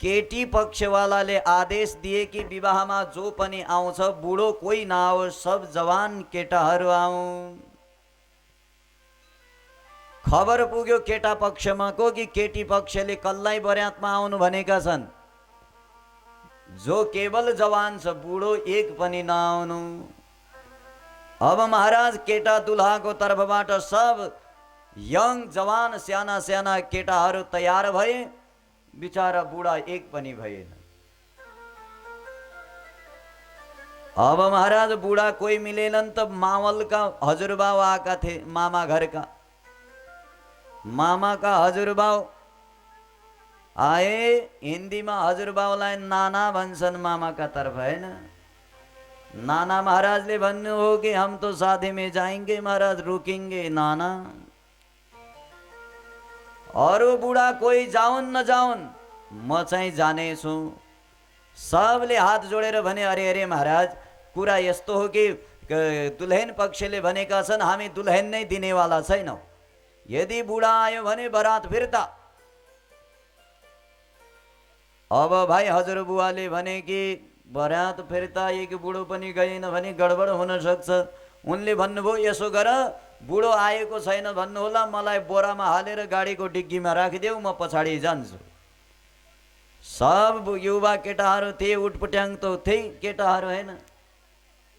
केटी पक्षवालाले आदेश दिए कि विवाहमा जो पनि आउँछ बुढो कोही नआओस्, सब जवान केटाहरू आऊ। खबर पुग्यो केटा पक्षमा को कि केटी पक्षले कसलाई बरातमा आउनु भनेका छन्। जो केवल जवान छ बुढो एक पनि नआउनु। अब महाराज केटा दुल्हाको तर्फबाट सब यङ जवान साना साना केटाहरू तयार भए, बिचारा बुढा एक पनि भएन। अब महाराज बुढा कोही मिलेनन् त मावलका हजुरबाउ आएका थिए, मामा घरका मामा का हजुरबाउ आए। हिन्दीमा हजुरबाउलाई नाना भन्छन् मामाका तर्फ, हैन। नाना महाराजले भन्नु हो कि हम तो शादी में जाएंगे महाराज, रुकेंगे नाना। अरू बुढा कोही जाउन् नजाउन्, म चाहिँ जानेछु। सबले हात जोडेर भने, अरे अरे महाराज, कुरा यस्तो हो कि दुल्हन पक्षले भनेका छन् हामी दुल्हन नै दिनेवाला छैनौँ। यदि बुढा आयो भने बरात फिर्ता। अब भाइ हजुरबुवाले भने कि बरात फिर्ता एक बुढो पनि गएन भने गडबड हुन सक्छ। उनले भन्नुभयो यसो गर, बुढो आएको छैन भन्नु होला, मलाई बोरामा हालेर गाडीको डिग्गीमा राखिदेऊ, म पछाडि जान्छु। सब युवा केटाहरू थिए, उटपट्याङ त थिए केटाहरू, हैन।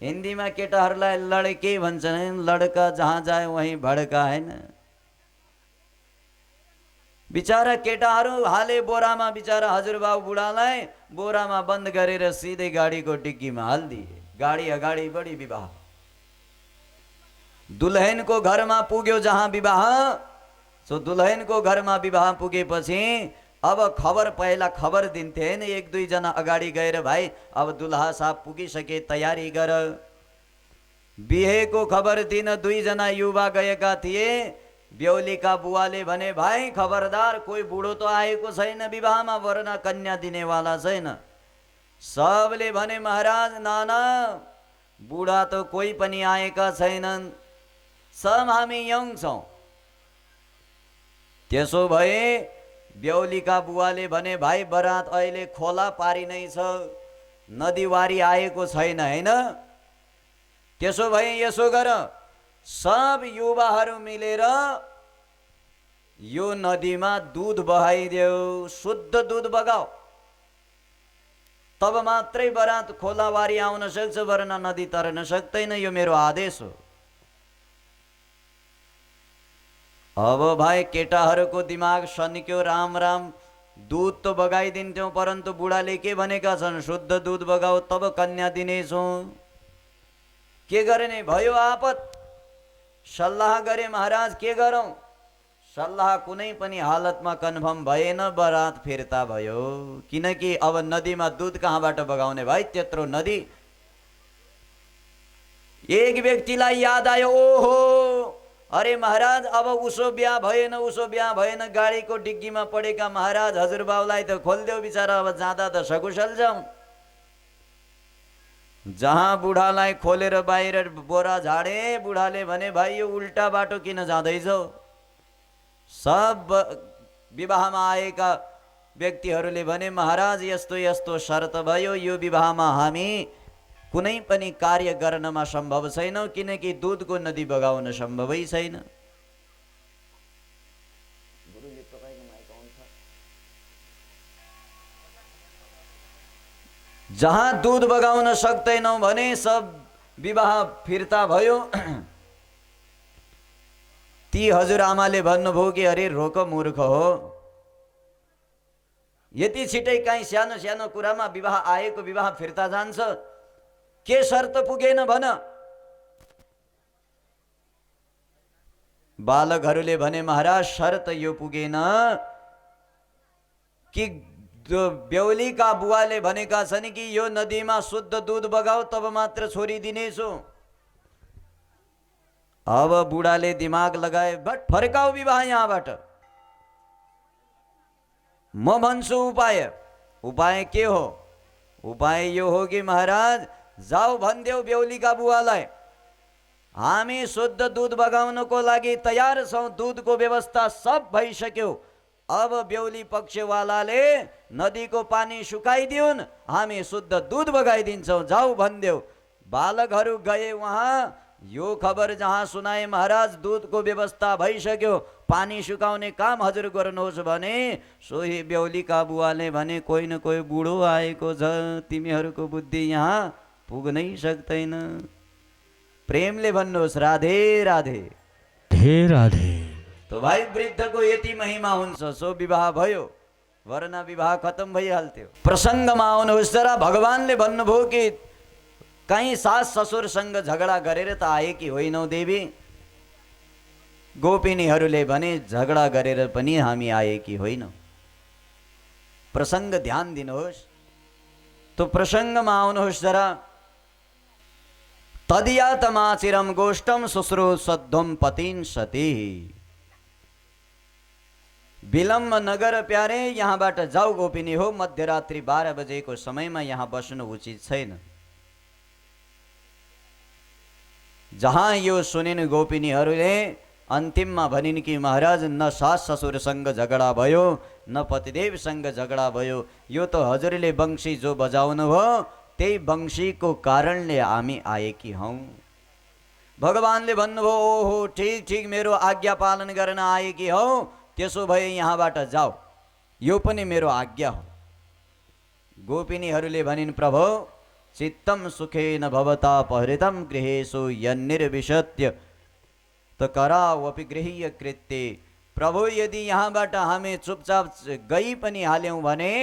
हिन्दीमा केटाहरूलाई लड्के भन्छन्, लड्का जहाँ जाए वहीँ भड्का, हैन। बिचारा केटाहरू हाले बोरामा, बिचारा हजुरबाउ बुढालाई बोरामा बन्द गरेर सिधै गाडीको डिग्गीमा हालिदिए। गाडी अगाडि बढी विवाह। दुल्हनको घरमा पुग्यो जहाँ विवाह, सो दुल्हनको घरमा विवाह पुगेपछि अब खबर, पहिला खबर दिन्थे हैन, एक दुई जना अगाडि गएर भाइ अब दुल्हा साहब पुगिसके, तयारी गर। बिहेको खबर दिन दुई जना युवा गएका थिए। बेहुलीका बुवाले भने, भाइ खबरदार, कोही बुढो त आएको छैन विवाहमा, वरना कन्या दिनेवाला छैन। सबले भने, महाराज नाना, बुढा त कोही पनि आएका छैनन्, सब हामी यङ छौँ। त्यसो भए बेहुलीका बुवाले भने, भाइ बरात अहिले खोला पारी नै छ, नदीवारी आएको छैन, हैन। त्यसो भए यसो गर, सब युवाहरू मिलेर यो नदीमा दूध बहाइदेऊ, शुद्ध दूध बगाऊ, तब मात्रै बरात खोलावारी आउन सक्छ, वरना नदी तर्न सक्दैन। यो मेरो आदेश हो। अब भाइ केटाहरूको दिमाग सन्क्यो, राम राम, दूध त बगाइदिन्थ्यौँ, परन्तु बुढाले के भनेका छन्, शुद्ध दूध बगाऊ तब कन्या दिनेछौँ। के गर्ने, भयो आपत। सल्लाह गरे, महाराज के गरौँ। सल्लाह कुनै पनि हालतमा कन्फर्म भएन, बरात फिर्ता भयो। किनकि अब नदीमा दूध कहाँबाट बगाउने भाइ, त्यत्रो नदी। एक व्यक्तिलाई याद आयो, ओहो अरे महाराज, अब उसो बिहा भएन, उसो बिहा भएन, गाडीको डिग्गीमा पडेका महाराज हजुरबाउलाई त खोलिदेऊ, बिचारा अब जाँदा त सकुशल जाउँ। जहाँ बुढालाई खोलेर बाहिर बोरा झाडे, बुढाले भने, भाइ यो उल्टा बाटो किन जाँदैछौ। सब विवाहमा आएका व्यक्तिहरूले भने, महाराज यस्तो यस्तो शर्त भयो, यो विवाहमा हामी कुनै पनि कार्य गर्नमा सम्भव छैनौँ, किनकि दूधको नदी बगाउन सम्भवै छैन। जहाँ दूध बगाउन सक्दैनौँ भने सब विवाह फिर्ता भयो। ती हजुरआमाले भन्नुभयो कि अरे रोक मूर्ख हो, यति छिटै काहीँ सानो सानो कुरामा विवाह आएको विवाह फिर्ता जान्छ, के शर्त पुगेन भन। बालकहरूले भने, महाराज शर्त यो पुगेन कि बेहुलीका बुवाले भनेका छन् कि यो नदीमा शुद्ध दूध बगाऊ, तब मात्र छोरी दिनेछु। अब बुढाले दिमाग लगाए, बट फर्काऊ विवाह यहाँबाट। म भन्छु उपाय। उपाय के हो? उपाय यो हो कि महाराज जाऊ भनिदेऊ बेहुलीका बुवालाई, हामी शुद्ध दूध बगाउनको लागि तयार छौँ, दूधको व्यवस्था सब भइसक्यो। अब बेहुली पक्षवालाले नदीको पानी सुकाइदिउन्, हामी शुद्ध दूध बगाइदिन्छौँ, जाऊ भनिदेऊ। बालकहरू गए वहाँ, यो खबर जहाँ सुनाए महाराज दुधको व्यवस्था भइसक्यो, पानी सुकाउने काम हजुर गर्नुहोस् भने सोही बेहुलीका बुवाले भने कोही न कोही बुढो आएको छ, तिमीहरूको बुद्धि यहाँ पुग्नै सक्दैन। प्रेमले भन्नुहोस् राधे राधे। राधे राधे। तो भाइ वृद्धको यति महिमा हुन्छ, सो विवाह भयो, वरना विवाह खत्म भइहाल्थ्यो। प्रसङ्गमा आउनुहोस् जरा। भगवानले भन्नुभयो कि कहीँ सास ससुरसँग झगडा गरेर त आए कि होइनौ देवी? गोपिनीहरूले भने झगडा गरेर पनि हामी आए कि होइनौ। प्रसङ्ग ध्यान दिनुहोस्। तो प्रसङ्गमा आउनुहोस् जरा। तदियातमाचिरम गोष्ठम शुश्रो सद्धम पतिन सती। विलम्ब नगर प्यारे, यहाँबाट जाऊ गोपिनी हो, मध्यरात्रि 12 बजेको समयमा यहाँ बस्नु उचित छैन। जहाँ यो सुनिन् गोपिनीहरूले अन्तिममा भनिन् कि महाराज न सास ससुरसँग झगडा भयो न पतिदेवसँग झगडा भयो, यो त हजुरले वंशी जो बजाउनु भयो त्यही वंशीको कारणले हामी आएकी हौँ। भगवानले भन्नुभयो ओहो ठिक ठिक, मेरो आज्ञा पालन गर्न आएकी हौ, त्यसो भए यहाँबाट जाऊ, यो पनि मेरो आज्ञा हो। गोपिनीहरूले भनिन् प्रभो चित्तम सुखेन भवता परिहृतं गृहेषु यन्निर्विशत्य तकरावपि गृह्य कृत्ये। प्रभु यदि यहाँबाट हामी चुपचाप गई पनि हाल्यौँ भने,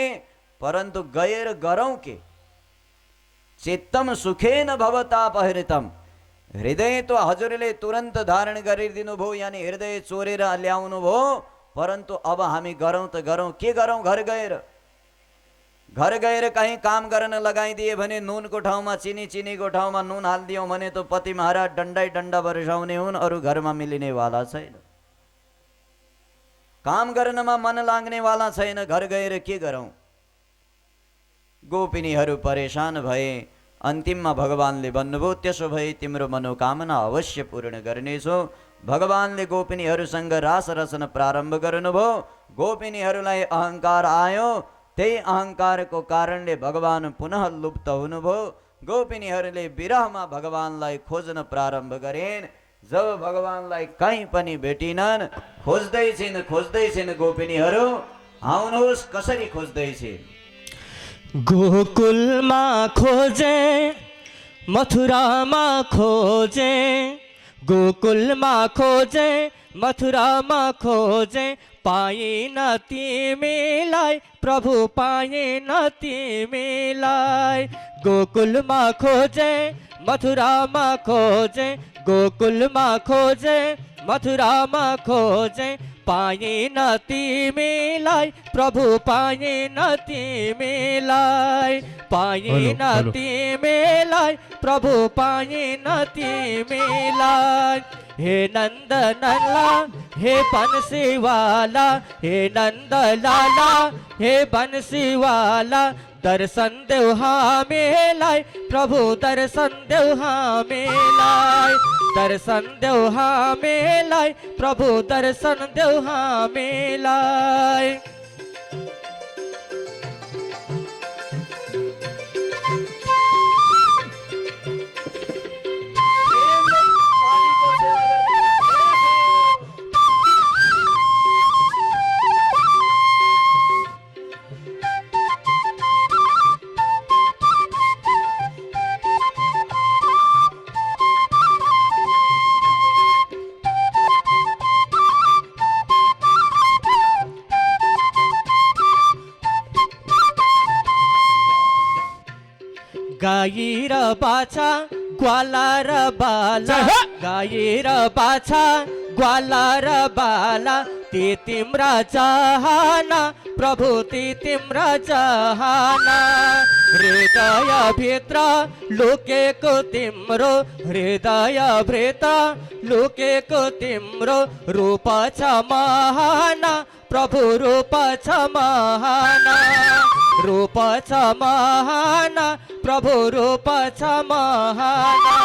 परन्तु गएर गरौँ के? चित्तम सुखेन भवता परिहृतं, हृदय तो हजुरले तुरन्त धारण गरिदिनु भयो, यानी हृदय चोरेर ल्याउनु भयो, परन्तु अब हामी गरौँ त गरौँ के गरौँ? घर गएर कहीँ काम गर्न लगाइदिए भने नुनको ठाउँमा चिनी, चिनीको ठाउँमा नुन हालिदियौँ भने त पति महाराज डन्डै डन्डा बरसाउने हुन्, अरू घरमा मिलिनेवाला छैन। काम गर्नमा मन लाग्नेवाला छैन, घर गएर के गरौँ? गोपिनीहरू परेशान भए। अन्तिममा भगवानले भन्नुभयो त्यसो भए तिम्रो मनोकामना अवश्य पूर्ण गर्नेछु। भगवानले गोपिनीहरूसँग रास रचन प्रारम्भ गर्नुभयो। गोपिनीहरूलाई अहङ्कार आयो, त्यही अहङ्कारको कारणले भगवान पुनः लुप्त हुनुभयो। गोपिनीहरूले विरहमा भगवानलाई खोज्न प्रारम्भ गरेन्। जब भगवानलाई कहीँ पनि भेटिनन्, खोज्दैछिन् गोपिनीहरू। आउनुहोस् कसरी खोज्दैछिन्। गोकुलमा खोजे, मथुरामा खोजे, गोकुलमा खोजे, मथुरामा खोजे, पाएन तिमीलाई प्रभु, पाएन तिमीलाई। गोकुलमा खोजे, मथुरामा खोजे, गोकुलमा खोजे, मथुरामा खोजे, पाएन तिमीलाई प्रभु, पाएन तिमीलाई, पाएन तिमीलाई प्रभु, पाएन तिमीलाई। हे नन्दनला हे बंसीवाला, हे नन्दलाला हे बंसीवाला, दर्शन देऊ हामीलाई प्रभु, दर्शन देऊ हामीलाई, दर्शन देऊ हामीलाई प्रभु, दर्शन देऊ हामीलाई। गाई र बाछा, ग्वाला र बाला, गाई र बाछा, ग्वाला र बाला, ती तिम्रा चाहना प्रभु, ती तिम्रा चाहना। हृदय भित्र लुकेको तिम्रो, हृदय भित्र लुकेको तिम्रो, रूप छ महाना प्रभु, रूप छ महाना, रूप छ महाना प्रभु, रूप छ महाना।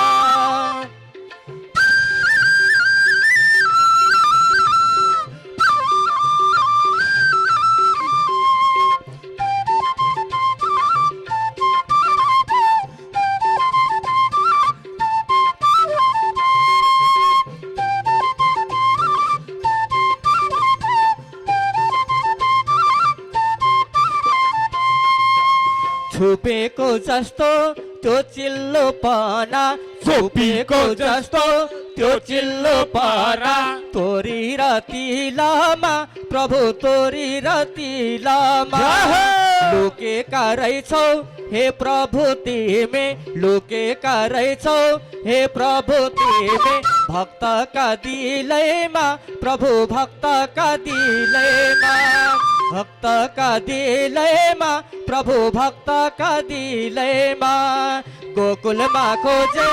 चुपेको जस्तो त्यो चिल्लोपना, चुपेको जस्तो त्यो चिल्लोपना, तोरी र तिलामा प्रभु तोरी र तिलामा लुकेका रहेछौ हे प्रभु तिमी, लुकेका रहेछौ हे प्रभु तिमी, भक्तका दिलैमा प्रभु भक्तका दिलैमा, भक्तका दिलैमा प्रभु भक्तका दिलैमा। गोकुलमा खोजे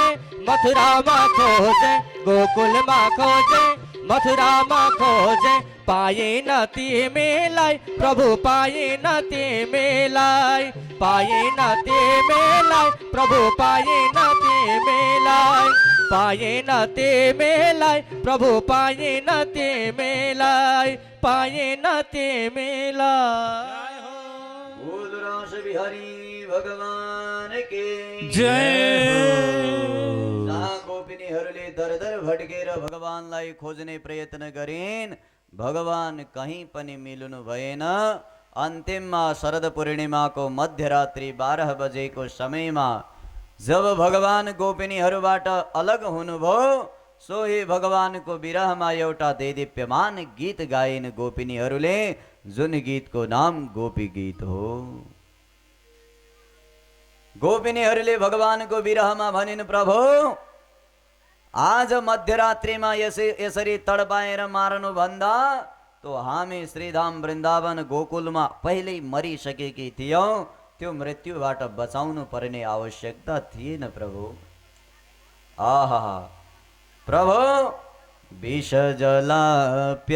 मथुरामा खोजे, गोकुलमा खोजे मथुरामा खोजे, पाएन तिमीलाई प्रभु पाएन तिमीलाई, पाएन तिमीलाई प्रभु पाएन तिमीलाई, पाएन तिमीलाई प्रभु पाएन तिमीलाई, पाएन तिमीलाई। बोल श्री बिहारी भगवान के जय। जहाँ गोपिनीहरूले दर दर भटकेर भगवानलाई खोज्ने प्रयत्न गरिन्, भगवान कहीं पनि मिल्नु भएन। अन्तिममा शरद पूर्णिमाको मध्यरात्रि 12 बजेको समयमा जब भगवान गोपिनीहरूबाट अलग हुनुभयो, सोही भगवानको विरहमा एउटा देदीप्यमान गीत गाइन् गोपिनीहरूले, जुन गीतको नाम गोपी गीत हो। गोपिनीहरूले भगवानको विरहमा भनिन्, प्रभु आज मध्यरात्रिमा यसरी तडपाएर मार्नु भन्दा तो हामी श्रीधाम वृन्दावन गोकुलमा पहिल्यै मरिसकेकी थियौं, त्यो मृत्युबाट बचाउनु पर्ने आवश्यकता थिएन प्रभु। आहा प्रभु विष जलाप्ययात्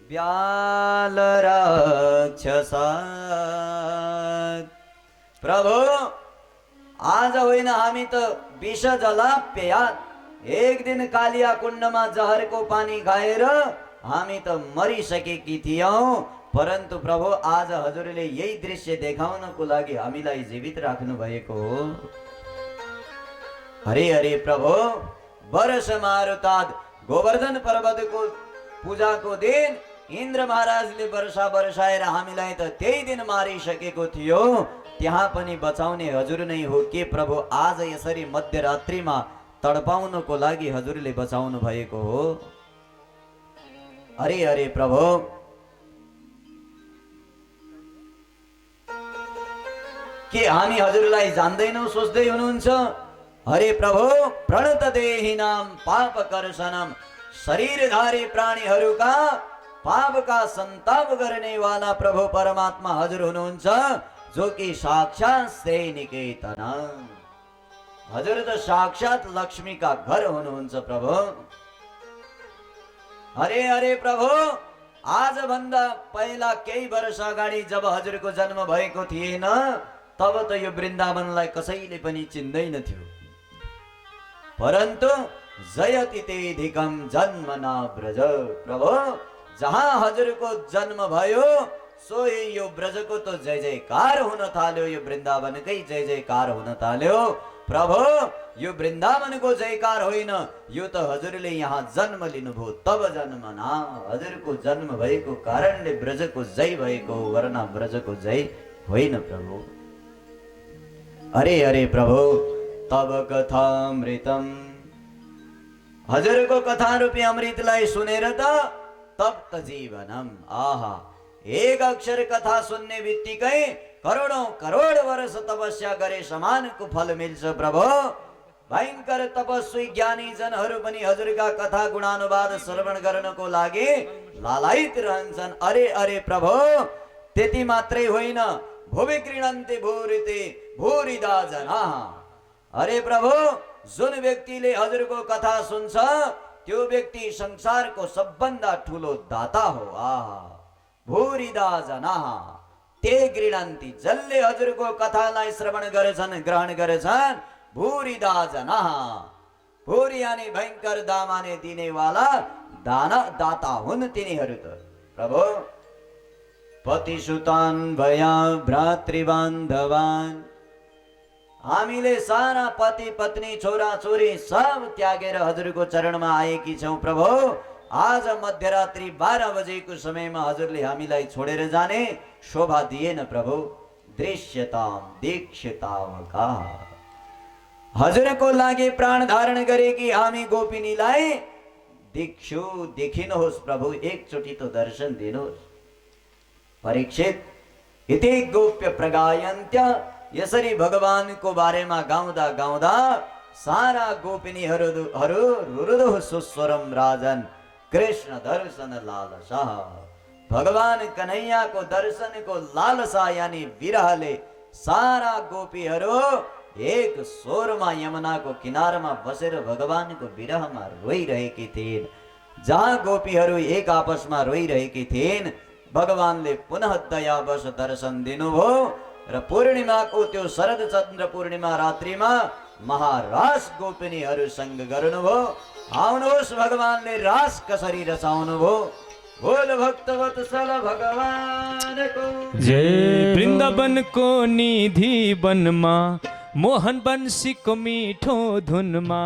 व्याल राक्षसात्, प्रभु आज होइन हामी त विष जलाप्ययात्, एक दिन कालिया कुण्डमा जहरको पानी खाएर हामी त मरिसकेकी थियौं, परन्तु प्रभु आज हजुरले यही दृश्य देखाउनको लागि हामीलाई जीवित राख्नु भएको हो। हरे हरे प्रभु, वर्ष मारुताद गोवर्धन पर्वतको पूजाको दिन इन्द्र महाराजले वर्षा वर्षाएर हामीलाई त त्यही दिन मारिसकेको थियो, त्यहाँ पनि बचाउने हजुर नै हो के प्रभु? आज यसरी मध्यरात्रिमा तडपाउनको लागि हजुरले बचाउनु भएको हो। हरे हरे प्रभु, के हामी हजुरलाई जान्दैनौ, सोच्दै हुनुहुन्छ? हरे प्रभु, प्रणत देहिनाम पाप कर्षणम, शरीरधारी प्राणीहरूका पापका सन्ताप गर्ने वाला प्रभु परमात्मा हजुर हुनुहुन्छ, जो कि साक्षात श्री निकेतन, हजुर त साक्षात लक्ष्मी का घर हुनुहुन्छ प्रभु। हरे हरे प्रभु, आज भन्दा पहिला केही वर्ष अगाडि जब हजुरको जन्म भएको थिएन, तब त यो वृन्दावनलाई कसैले पनि चिन्दैन थियो, परन्तु जयति तेधिकम जन्म न ब्रज, प्रभु जहाँ हजुरको जन्म भयो सोही यो ब्रजको त जय जयकार हुन थाल्यो, यो वृन्दावनकै जय जयकार हुन थाल्यो। प्रभु यो वृन्दावनको जयकार होइन, यो त हजुरले यहाँ जन्म लिनुभयो तब जन्म न, हजुरको जन्म भएको कारणले ब्रजको जय भएको, वरना ब्रजको जय होइन प्रभु। हरे हरे प्रभु, तब कथामृतम, हजुरको कथा रूपी अमृतलाई सुनेर त तप्त जीवनम, आहा एक अक्षर कथा सुन्ने बित्तिकै करोडौं करोड वर्ष तपस्या गरे समानको फल मिल्छ प्रभु। भयंकर तपस्वी ज्ञानी जनहरू पनि हजुरका कथा गुणानुवाद श्रवण गर्नको लागि लालायित रहन्छन्। अरे अरे प्रभु, त्यति मात्रै होइन, भुवि क्रीडन्ति भूरिते भूरिदा जनाः, अरे प्रभु जुन व्यक्तिले हजुरको कथा सुन्छ त्यो व्यक्ति संसारको सबभन्दा ठुलो दाता हो। आहा भूरिदा जनाः ते गृह्णन्ति, जसले हजुरको कथालाई श्रवण गरेछन् ग्रहण गरेछन्, भूरिदा जनाः, भूरि यानी भयंकर दामाने दिने वाला दाना दाता हुन् तिनीहरू त प्रभु। पतिसुतान भया भ्रातृबान्धवान, हामीले सारा पति पत्नी छोरा छोरी सब त्यागेर हजुरको चरणमा आएकी छौं प्रभु। आज मध्यरात्रि 12 बजेको समयमा हजुरले हामीलाई छोडेर जाने शोभा दिएन प्रभु। दृश्यताम दीक्षितावका। हजुर को लागे प्राण धारण करे कि हामी गोपिनीलाई दीक्षु देखिनुहोस् प्रभु, एकचोटि तो दर्शन दिनुहोस्। परीक्षित इति गोप्य प्रगायन्त्य, यसरी भगवानको बारेमा गाउँदा गाउँदा सारा गोपिनीहरू रुरुदुः सुस्वरम राजन कृष्ण दर्शन लालसा। भगवान कन्हैयाको दर्शनको लालसा यानी विरहले सारा गोपीहरू एक स्वरमा यमुनाको किनारमा बसेर भगवानको विरहमा रोइरहेकी थिइन्। जहाँ गोपीहरू एक आपसमा रोइरहेकी थिइन्, भगवानले पुनः दयावश दर्शन दिनुभयो र पूर्णिमाको त्यो शरद चन्द्र पूर्णिमा रात्रिमा महारास गोपिनीहरूसँग गर्नुभयो। आउनुहोस् भगवानले रास कसरी रचाउनुभयो। बोल भक्तवत्सल भगवानको जय। वृंदावन को निधि वनमा, मोहन बंशी को मीठो धुनमा।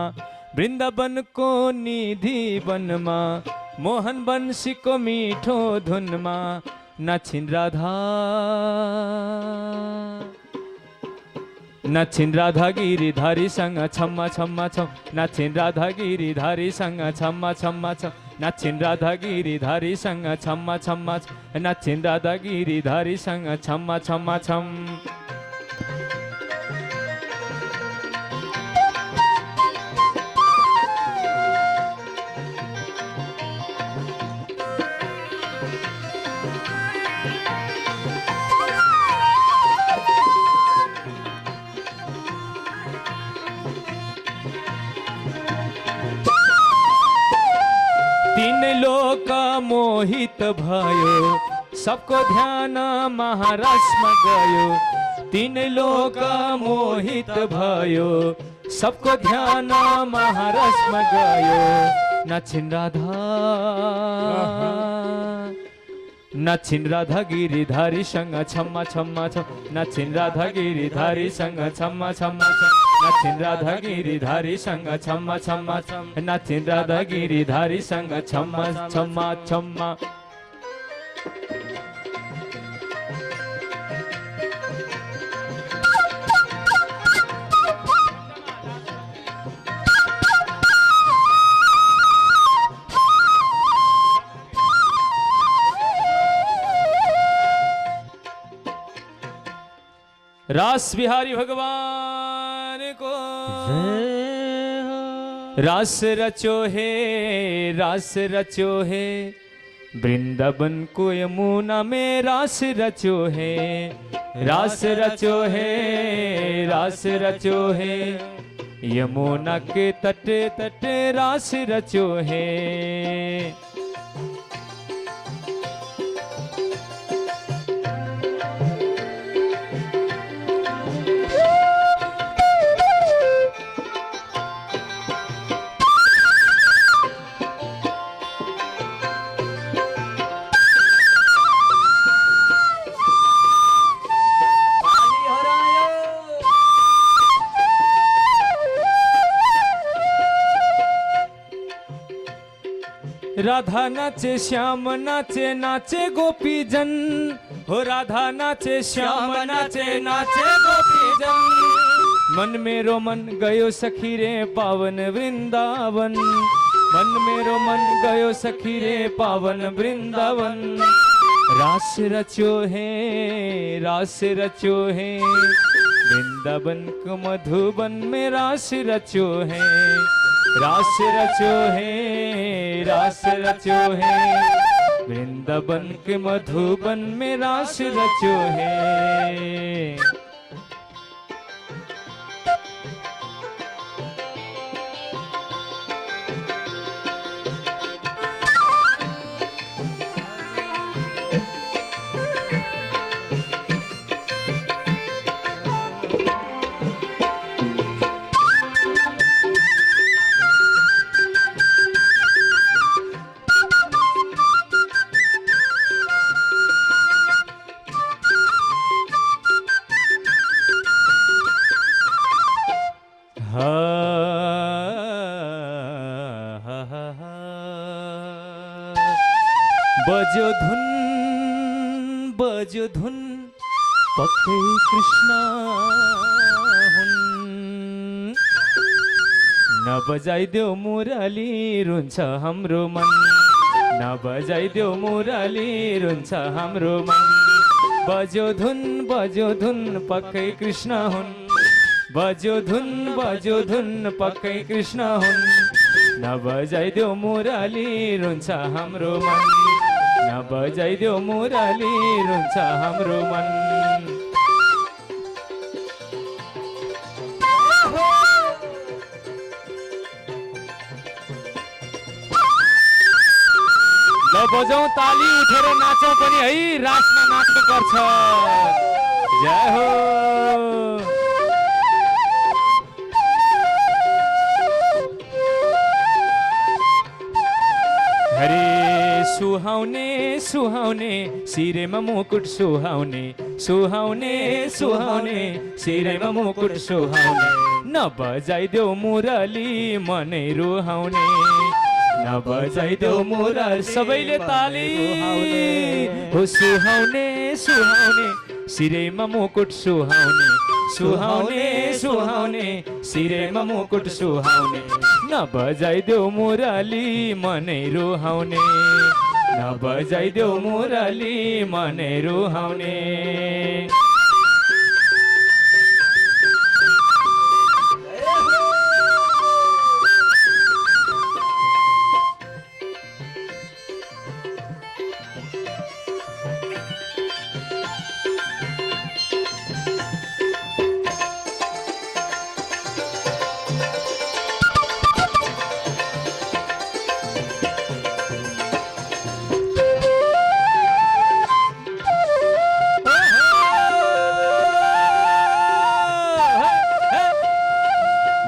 वृंदावन को निधि वनमा, मोहन बंशी को मीठो धुनमा। नाचिन राधा, नाचिन राधा गिरिधारी संग छम्मा छम्मा छम। नाचिन राधा गिरिधारी संग छम्मा छम्मा छम। नाचिन राधा गिरिधारी संग छम्मा छम्मा छम। नाचिन राधा गिरिधारी संग छम्मा छम्मा छम। तीन लोक मोहित भयो, सबको ध्यान महारसमा गयो। तीन लोक मोहित भयो, सबको ध्यान महारसमा गयो। नाचिन राधा, नाचिन राधा गिरिधारी संग छम्मा छम्मा छम। नाचिन राधा गिरिधारी संग छम्मा छम्मा छम। नाचिन राधा गिरिधारी संग छम्मा छम्मा छम। नाचिन राधा गिरिधारी संग छम्मा छम्मा छम्मा। रास बिहारी भगवान को रास रचो है, रास रचो है। वृंदावन को यमुना में रास रचो है, रास रचो है, रास रचो है। यमुना के तट तट रास रचो है। राधा नाचे श्याम नाचे, नाचे गोपी जन हो। राधा नाचे श्याम नाचे, नाचे गोपी जन। मन मेरो मन गयो सखी रे पावन वृंदावन। मन मेरो मन गयो सखी रे पावन वृंदावन। रास रचो है, रास रचो है। वृंदावन को मधुबन में रास रचो है, रास रचो है, रास रचो है। वृंदावन के मधुबन में रास रचो है। बजो धुन, बजो धुन, पक्कै कृष्ण हुन्। नबजाइदेऊ मुरली रुन्छ हाम्रो मन, नबजाइदेऊ मुरली रुन्छ हाम्रो मन। बज्यो धुन पक्कै कृष्ण हुन्, बज्यो धुन पक्कै कृष्ण हुन्। नबजाइदेऊ मुरली रुन्छ हाम्रो मन, नबजाइदेऊ मुरली रुन्छ हाम्रो मन। ल बजाउँ ताली उठेर नाचौँ पनि है, रासमा नाच्नु पर्छ। जय हो। हरे सुहाउने सुहाउने सिरेमा मुकुट सुहाउने, सुहाउने सुहाउने सिरेमा मुकुट सुहाउने। नबजाइदेऊ मुरली मनै रुहाउने, नबजाइदेऊ मुरली। सबैले ताली हो। सुहाउने सुहाउने सिरेमा मुकुट सुहाउने, सुहाउने सुहाउने सिरेमा मुकुट सुहाउने। नबजाइदेऊ मुरली मनै रुहाउने, नबजाइदेऊ मुरली मनै रुहाउने।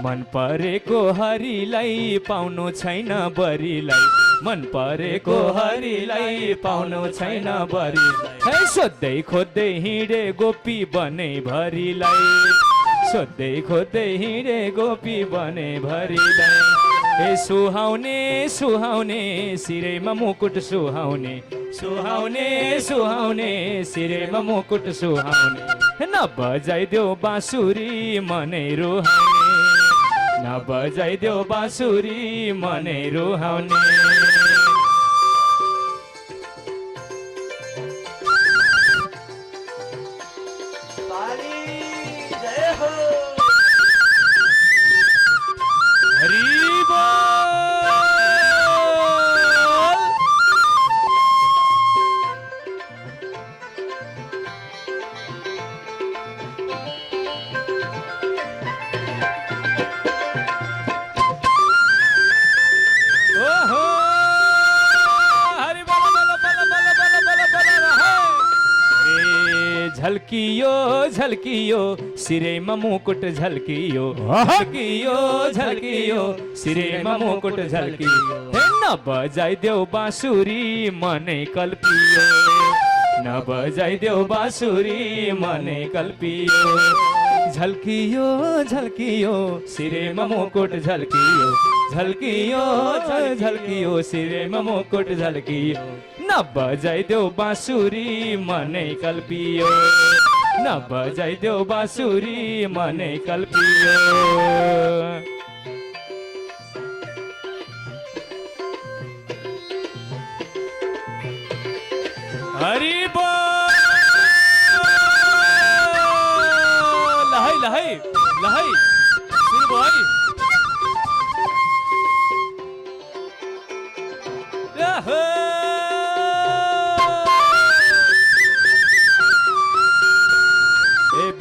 मन परेको हरिलाई पाउनु छैन बरिलाई, मन परेको हरिलाई पाउनु छैन बरिलाई। हे सोध्दै खोज्दै हिँडे गोपी बने भरिलाई, सोध्दै खोज्दै हिँडे गोपी बने भरिलाई। हे सुहाउने सुहाउने सिरेमा मुकुट सुहाउने, सुहाउने सुहाउने सिरेमा मुकुट सुहाउने। नबजाइदेऊ बाँसुरी मनै रुहाउने, नबजाइदेऊ बाँसुरी मनै रुहाउने। हरि बोल। झल्कियो झल्कियो सिरेमा मुकुट झल्कियो, झल्कियो झल्कियो सिरेमा मुकुट झल्कियो। हे नबजाइदेऊ बाँसुरी मनै कल्पियो, नबजाइदेऊ बाँसुरी मनै कल्पियो। झल्कियो झल्कियो सिरेमा मुकुट झल्कियो, झल्कियो झल्कियो सिरेमा मुकुट झल्कियो। नबजाइदेऊ बाँसुरी मनै कल्पियो, नबजाइदेऊ बाँसुरी मनै कल्पियो। हरि बोल। लहै लहै लहै सुरु भयो है। लहै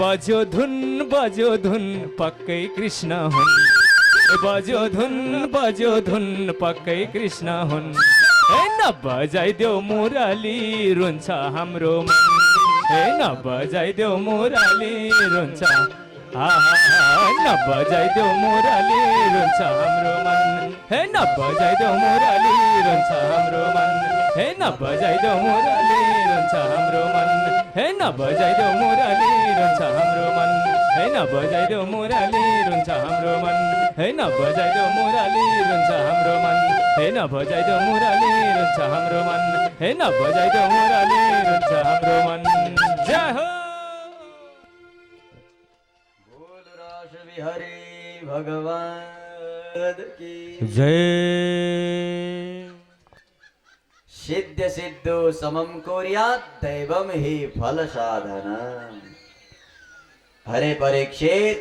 बज्यो धुन पक्कै कृष्ण हुन्, बज्यो धुन पक्कै कृष्ण हुन्। हे नबजाइदेऊ मुरली रुन्छ हाम्रो मन, हे नबजाइदेऊ मुरली रुन्छ। नबजाइदेऊ मुरली रुन्छ हाम्रो मन, हे नबजाइदेऊ मुरली रुन्छ हाम्रो मन। हे नबजाइदेऊ मुरली रुन्छ हाम्रो मन, हे नबजाइदेऊ मुरली रुन्छ हाम्रो मन। हे नबजाइदेऊ मुरली रुन्छ हाम्रो मन, हे नबजाइदेऊ मुरली रुन्छ हाम्रो मन। हे नबजाइदेऊ मुरली रुन्छ हाम्रो मन, हे नबजाइदेऊ मुरली रुन्छ हाम्रो मन। जय हो। भगवान की जय सिद्ध सिद्धो समम कुर्यात् दैवम हि फल साधनम। हरे परीक्षित,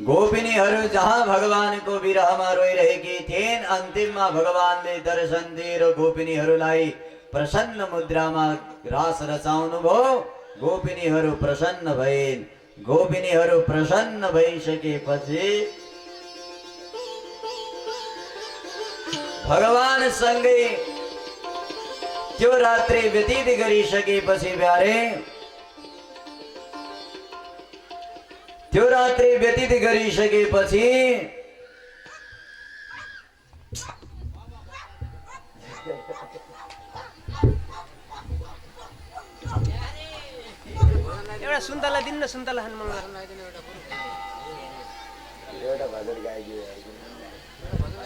गोपिनीहरू जहाँ भगवानको विरहमा रोइरहेकी थिइन्, अन्तिममा भगवानले दर्शन दिएर गोपिनीहरूलाई प्रसन्न मुद्रामा रास रचाउनु भयो। गोपिनीहरू प्रसन्न भइन्। गोपिनीहरू प्रसन्न भइसकेपछि भगवान सँगै त्यो रात्रि व्यतीत गरिसकेपछि प्यारे, त्यो रात्रि व्यतीत गरिसकेपछि एउटा सुन्तला दिन्न, सुन्तला खान मन लाग्छ।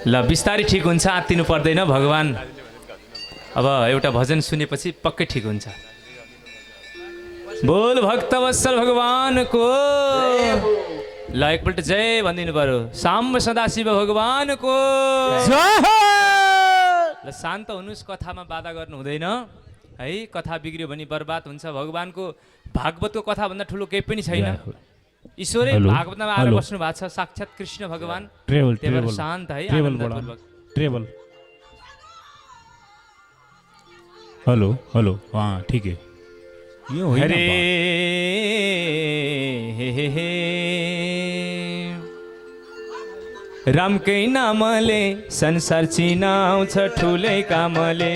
ल बिस्तारै ठिक हुन्छ, आत्तिनु पर्दैन। भगवान अब एउटा भजन सुनेपछि पक्कै ठिक हुन्छ। बोल भक्तवत्सल भगवानको। ल एकपल्ट जय भनिदिनु पर्यो। साम्ब सदाशिव भगवानको। ल शान्त हुनुहोस्, कथामा बाधा गर्नु हुँदैन है। कथा बिग्रियो भने बर्बाद हुन्छ। भगवानको भागवतको कथा भन्दा ठुलो केही पनि छैन। ईश्वरै भागवतमा आएर बस्नु भएको छ, साक्षात् कृष्ण भगवान। ट्रेवल त्यही भएर ट्रेवल शान्त है, ट्रेवल आनन्दपूर्वक। ट्रेवल। हेलो हेलो, हाँ ठीक है। ये हो हरे हे रामकै नामले संसार चिनाउँछ ठुलै कामले।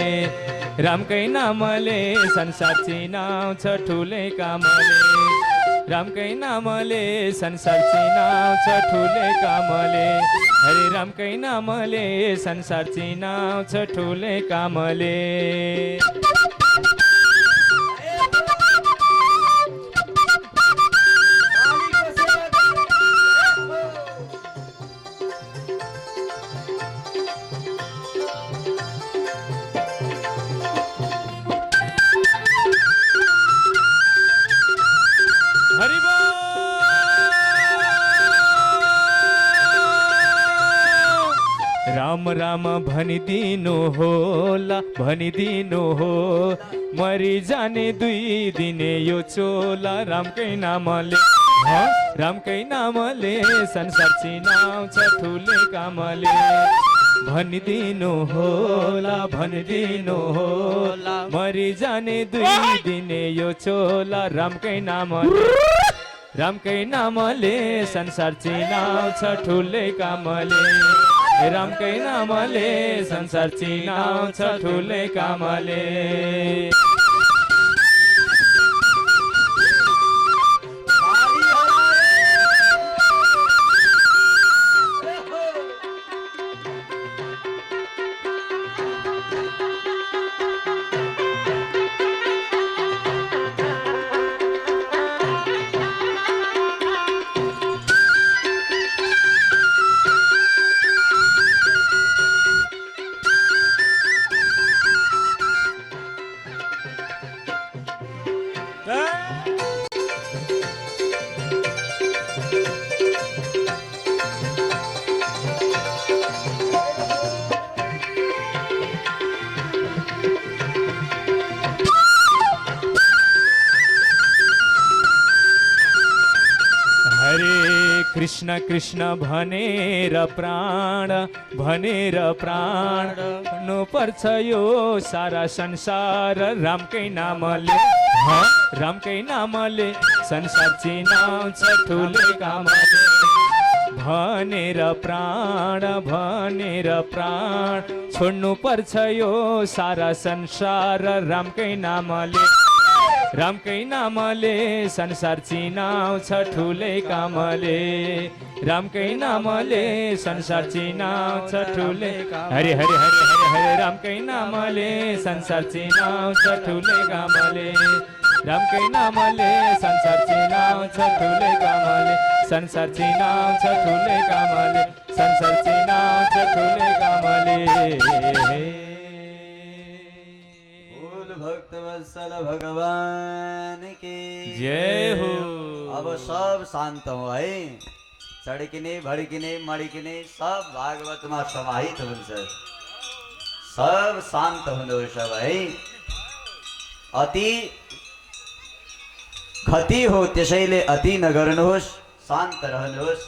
रामकै नामले संसार चिनाउँछ ठुलै कामले। रामकै नामले संसार चिनाउँछ ठुलै कामले। हरे रामकै नामले संसार चिनाउँछ ठुलै कामले। राम राम भनिदिनु होला, भनिदिनु हो, मरि जाने 2 दिने यो चोला। रामकै नामले, रामकै नामले संसार चिनाउँछ ठुलै कामले। भनिदिनु होला, भनिदिनु होला, मरि जाने 2 दिने यो चोला। रामकै नामले, रामकै नामले संसार चिनाउँछ ठुलै कामले। रामकै नामले संसार चिनाउँछ ठुलै कामले। कृष्ण कृष्ण भनेर प्राण, भनेर प्राण नु पर्छ यो सारा संसार। रामकै नामले, रामकै नामले संसार चिनाउँछ ठुलै कामले। भनेर प्राण, भनेर प्राण छोड्नु पर्छ यो सारा संसार। रामकै नामले, रामकै नामले संसार चिनाउँछ ठुलै कामले। रामकै नामले संसार चिनाउँछ ठुलै। हरे हरे हरे हरे हरे रामकै नामले संसार चिनाउँछ ठुलै कामले। रामकै नामले संसार चिनाउँछ ठुलै कामले। संसार चिनाउँछ ठुलै कामले। संसार चिनाउँछ ठुलै कामले। भक्त वत्सल भगवान की जय हो। अब सब शांत हो है, चढकिने भड्किने मड्किने सब भागवतमा समाहित हुन्छ। सब शान्त हुनुहोस् अब है। अति क्षति हो त्यसैले अति नगर्नुहोस्, शान्त रहनुहोस्,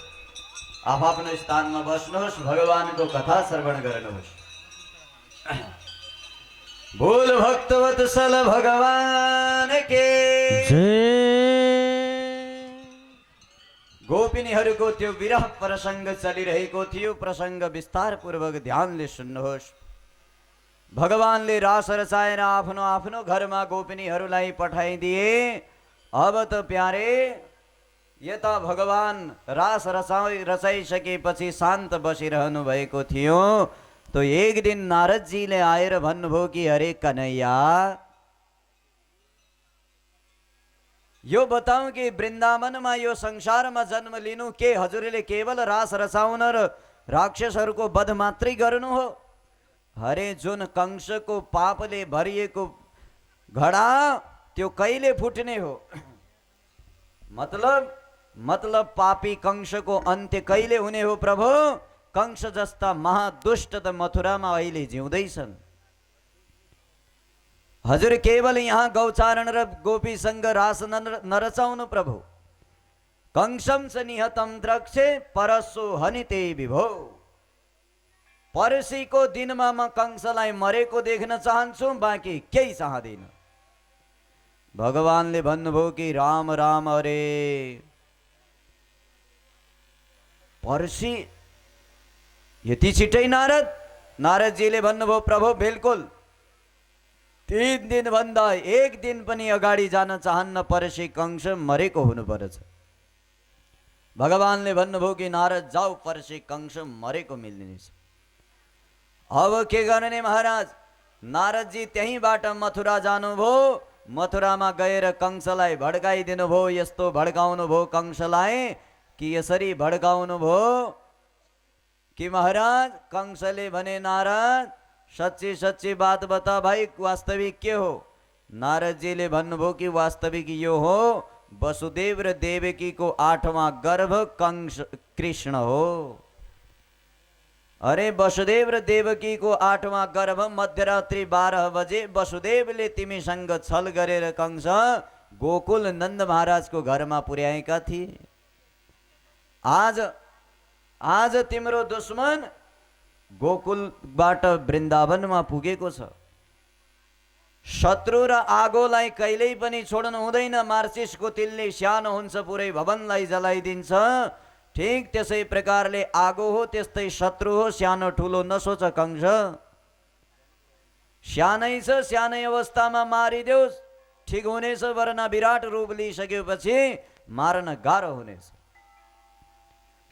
आफ्नो स्थानमा बस्नुहोस्, भगवानको कथा श्रवण गर्नुहोस्। बोल भक्तवत्सल भगवान के गोपिनीहरूको त्यो विरह प्रसङ्ग चलिरहेको थियो। प्रसङ्ग विस्तार पूर्वक ध्यानले सुन्नुहोस्। भगवानले रास रचाएर आफ्नो आफ्नो घरमा गोपिनीहरूलाई पठाइदिए। अब त प्यारे यता भगवान रास रचाइसकेपछि शान्त बसिरहनु भएको थियो। तो एक दिन नारदजीले आएर भन्नुभयो कि अरे कन्हैया, यो बताऊ कि वृन्दावनमा यो संसारमा जन्म लिनु के हजुरले केवल रास रचाउन र राक्षसहरूको वध मात्रै गर्नु हो? हरे जुन कंसको पापले भरिएको घडा त्यो कहिले फुट्ने हो? मतलब पापी कंसको अन्त्य कहिले हुने हो प्रभु? कंस जस्ता महादुष्ट त मथुरामा अहिले जिउँदैछन्। हजुर केवल यहाँ गौचारण र गोपीसँग रास नरचाउनु प्रभु। कंसम च निहतम द्रक्षे परसो हनिते विभो। पर्सीको दिनमा म कंसलाई मरेको देख्न चाहन्छु, बाँकी केही चाहदिन। भगवानले भन्नुभयो कि राम राम अरे पर्सी यति छिटै? नारदजीले भन्नुभयो प्रभु बिल्कुल 3 दिन भन्दा 1 दिन पनि अगाडि जान चाहन्न, पर्सी कंस मरेको हुनुपर्छ। भगवानले भन्नुभयो कि नारद जाऊ, पर्सी कंस मरेको मिल्नेछ। अब के गर्ने महाराज? नारदजी त्यहीँबाट मथुरा जानुभयो। मथुरामा गएर कंसलाई भड्काइदिनु भयो। यस्तो भड्काउनु भयो कंसलाई कि यसरी भड्काउनु भयो कि महाराज कंसले भने नारद सच्ची सच्ची बात बता भाइ, वास्तविक के हो? नारदजीले भन्नुभयो कि वास्तविक यो हो, वसुदेव र देवकी को 8वां गर्भ कंस कृष्ण हो। अरे वसुदेव र देवकी को 8वां गर्भ मध्यरात्रि 12 बजे वसुदेवले तिमीसँग छल गरेर कंस गोकुल नन्द महाराज को घरमा पुर्याएका थिए। आज तिम्रो दुश्मन गोकुलबाट वृन्दावनमा पुगेको छ। शत्रु र आगोलाई कहिल्यै पनि छोड्नु हुँदैन। मार्चिसको तिलले सानो हुन्छ, पुरै भवनलाई जलाइदिन्छ। ठीक त्यसै प्रकारले आगो हो, त्यस्तै शत्रु हो। सानो ठुलो नसोच कंस। सानै छ, सानै अवस्थामा मारिदेऊ ठिक हुनेछ, वरना विराट रूप लिइसकेपछि मार्न गाह्रो हुनेछ।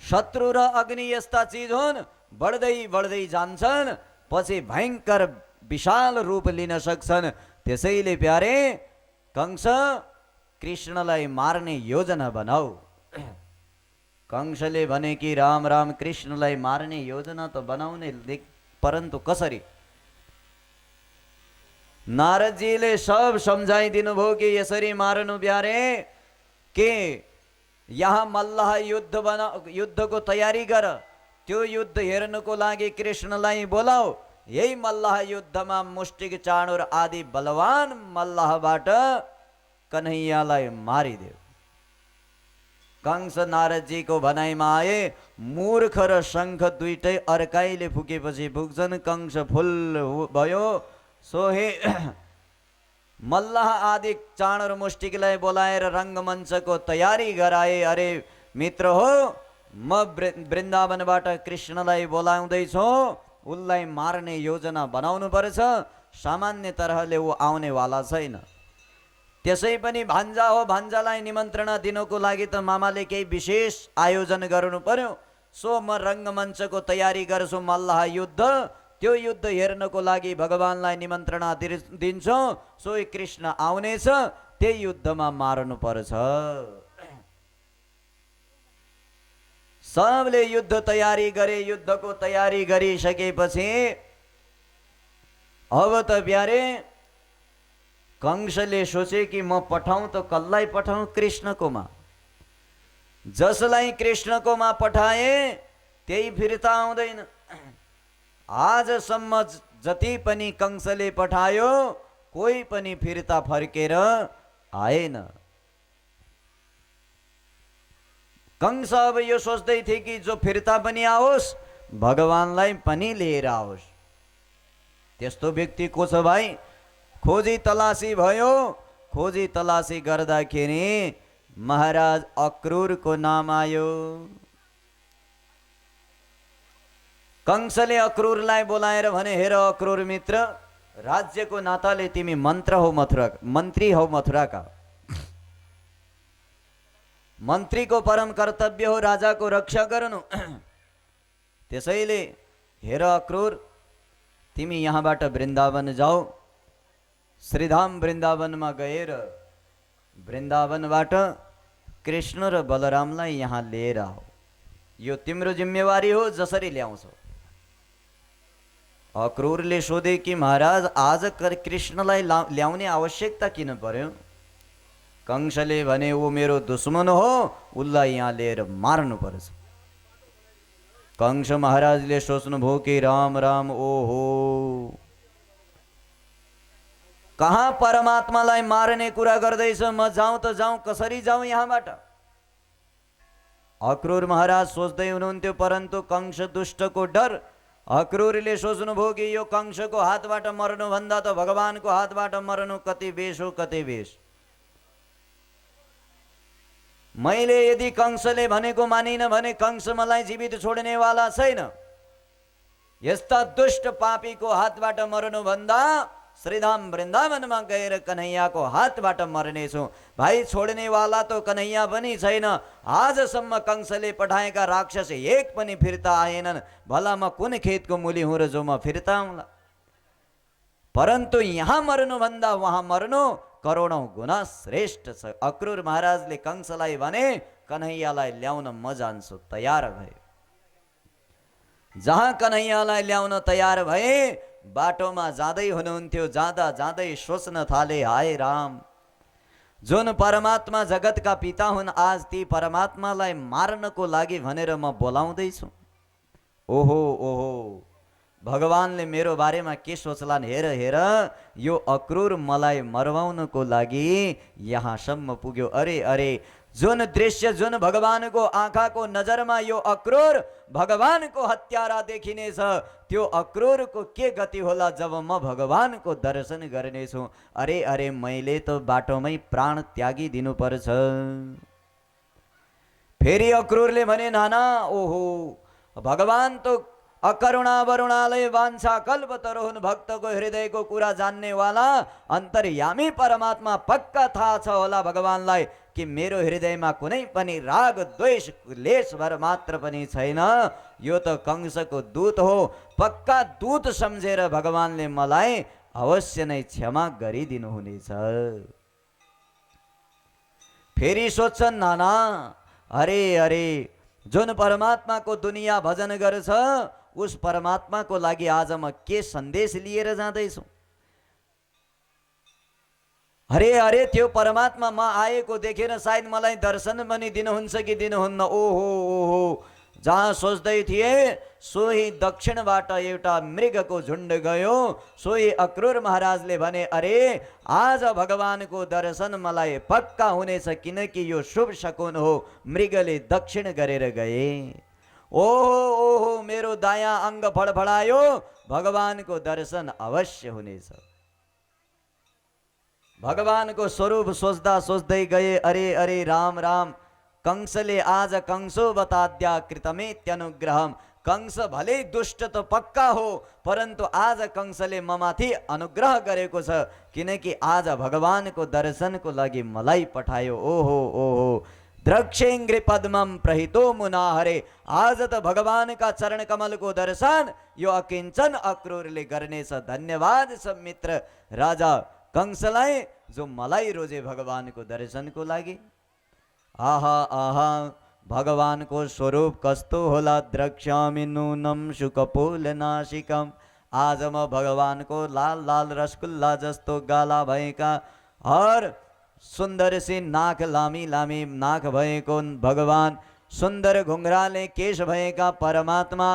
शत्रु र अग्नि यस्ता चीज हुन्, बढ्दै बढ्दै जान्छन्, पछि भयंकर विशाल रूप लिन सक्छन्। त्यसैले प्यारे कंस कृष्णलाई मार्ने योजना बनाऊ। कंसले भने कि राम राम, कृष्णलाई मार्ने योजना त बनाउने, परन्तु कसरी? नारदजीले सब सम्झाइदिनु भयो कि यसरी मार्नु प्यारे के यहाँ मल्लह युद्धको तयारी गर। त्यो युद्ध हेर्नको लागि कृष्णलाई बोलाऊ। यही मल्लह युद्धमा मुष्टिक चाणुर आदि बलवान मल्लहबाट कन्हैयालाई मारिदेऊ। कंस नारदजीको भनाइमा आए। मूर्ख र शंख दुईटै अर्काइले फुकेपछि पुग्छन्। कंस फुल भयो। सोहे मल्लह आदि चाणुर मुष्टिकलाई बोलाएर रंगमञ्चको तयारी गराए। अरे मित्र हो, म वृन्दावनबाट कृष्णलाई बोलाउँदैछु, उसलाई मार्ने योजना बनाउनु पर्छ। सामान्य तरहले ऊ आउनेवाला छैन। त्यसै पनि भान्जा हो, भान्जालाई निमन्त्रणा दिनको लागि त मामाले केही विशेष आयोजन गर्नु पर्यो। सो म रंगमञ्चको तयारी गर्छु। मल्लह युद्ध, त्यो युद्ध हेर्नको लागि भगवानलाई निमन्त्रणा दिन्छौ। सोही कृष्ण आउनेछ, त्यही युद्धमा मार्नु पर्छ। सबले युद्ध तयारी गरे। युद्धको तयारी गरिसकेपछि अब त प्यारे कंसले सोचे कि म पठाउँ त कसलाई पठाउँ? कृष्णकोमा। जसलाई कृष्णकोमा पठाए त्यही फिर्ता आउँदैन। आजसम्म जति पनि कंसले पठायो कोही पनि फिर्ता फर्केर आएन। कंस अब यो सोच्दै थिए कि जो फिर्ता पनि आओस् भगवानलाई पनि लिएर आओस्। त्यस्तो व्यक्ति को छ भाइ? खोजी तलासी भयो। खोजी तलासी गर्दाखेरि महाराज अक्रूरको नाम आयो। कंसले अक्रूरलाई बोलाएर भने, हेर अक्रूर मित्र, राज्यको नाताले तिमी मन्त्री हौ मथुराका। मन्त्रीको परम कर्तव्य हो राजाको रक्षा गर्नु। त्यसैले हेर अक्रूर, तिमी यहाँबाट वृन्दावन जाऊ। श्रीधाम वृन्दावनमा गएर वृन्दावनबाट कृष्ण र बलरामलाई यहाँ लिएर आऊ। यो तिम्रो जिम्मेवारी हो, जसरी ल्याउँछौ। अक्रूरले सोधे कि महाराज आज कृष्णलाई ल्याउने आवश्यकता किन पर्यो? कंसले भने, ऊ मेरो दुश्मन हो, उसलाई यहाँ लिएर मार्नु पर्छ। कंस महाराजले सोच्नुभयो कि राम राम, ओहो, कहाँ परमात्मालाई मार्ने कुरा गर्दैछ? म जाउँ त जाउँ, कसरी जाउँ यहाँबाट? अक्रूर महाराज सोच्दै हुनुहुन्थ्यो, परन्तु कंस दुष्टको डर। अक्रूरले सोच्नुभयो कि यो कंसको हातबाट मर्नुभन्दा त भगवानको हातबाट मर्नु कति बेस हो, कति बेस। मैले यदि कंसले भनेको मानिन भने कंस मलाई जीवित छोड्नेवाला छैन। यस्ता दुष्ट पापीको हातबाट मर्नुभन्दा श्रीधाम वृन्दावनमा गएर कन्हैयाको हातबाट मर्नेछु। भाइ, छोड्नेवाला त कन्हैया पनि छैन। आजसम्म कंसले पठाएका राक्षस एक पनि फिर्ता आएनन्। भला म कुन खेतको मूली हुँ र जो म फिर्ता आउँला? परन्तु यहाँ मर्नुभन्दा वहाँ मर्नु करोडौं गुना श्रेष्ठ छ। अक्रूर महाराजले कंसलाई भने, कन्हैयालाई ल्याउन म जान्छु। तयार भए। जहाँ कन्हैयालाई ल्याउन तयार भए, बाटोमा जाँदै हुनुहुन्थ्यो। जाँदा जाँदै सोच्न थाले, हाय राम, जुन परमात्मा जगतका पिता हुन्, आज ती परमात्मालाई मार्नको लागि भनेर म बोलाउँदैछु। ओहो ओहो, भगवानले मेरो बारेमा के सोच्लान्? हेर हेर, यो अक्रूर मलाई मर्वाउनको लागि यहाँसम्म पुग्यो। अरे अरे, जुन दृश्य, जुन भगवानको आँखाको नजरमा यो अक्रूर भगवानको हत्यारा देखिनेछ, त्यो अक्रूरको के गति होला जब म भगवानको दर्शन गर्नेछु? अरे अरे, मैले त बाटोमै प्राण त्यागिदिनु पर्छ। फेरि अक्रूरले भने, नाना, ओहो, भगवान त अकरुणा वरुणालय वाञ्छा कल्पतरु हुन्। भक्तको हृदयको कुरा जान्नेवाला अन्तर्यामी परमात्मा। पक्का थाहा छ होला भगवानलाई कि मेरो हृदयमा कुनै पनि राग द्वेष लेशभर मात्र पनि छैन। यो त कंसको दूत हो। पक्का दूत सम्झेर भगवानले मलाई अवश्य नै क्षमा गरिदिनु हुनेछ। फेरि सोध्छन्, नाना, अरे अरे, जुन परमात्माको दुनिया भजन गर्छ उस परमात्माको लागि आज म के सन्देश लिएर जाँदैछु? अरे अरे, त्यो परमात्मा म आएको देखेर सायद मलाई दर्शन पनि दिनुहुन्छ कि दिनुहुन्न। ओहो ओहो, जहाँ सोच्दै थिए सोही दक्षिणबाट एउटा मृगको झुण्ड गयो। सोही अक्रूर महाराजले भने, अरे आज भगवानको दर्शन मलाई पक्का हुनेछ, किनकि यो शुभ शकुन हो। मृगले दक्षिण गरेर गए। ओहो ओहो, मेरो दायाँ अङ्ग फडफडायो, भगवानको दर्शन अवश्य हुनेछ। भगवानको स्वरूप सोच्दा सोच्दै गए। अरे अरे, राम राम, कंसले आज कंसो बताद्या कृतमेत्यनुग्रहम। कंस भले दुष्ट त पक्का हो, परन्तु आज कंसले ममाथि अनुग्रह गरेको छ, किनकि आज भगवानको दर्शनको लागि मलाई पठायो। ओहो ओहो, द्रक्षेङ्ग्रि पद्मम प्रहितो मुनाहरे। आज त भगवानका चरण कमलको दर्शन यो अकिञ्चन अक्रूरले गर्नेछ। धन्यवाद छ मित्र राजा कंसलाई, जो मलाई रोजे भगवानको दर्शनको लागि। आहा आहा, भगवानको स्वरूप कस्तो होला? द्रक्ष्यामि नूनं शुकपोल नासिकम आज म भगवान को लाल लाल रसगुल्ला जस्तो गाला भएका और सुन्दर सी नाक लामी लामी नाक भएको भगवान, सुन्दर घुङ्राले केश भएका परमात्मा,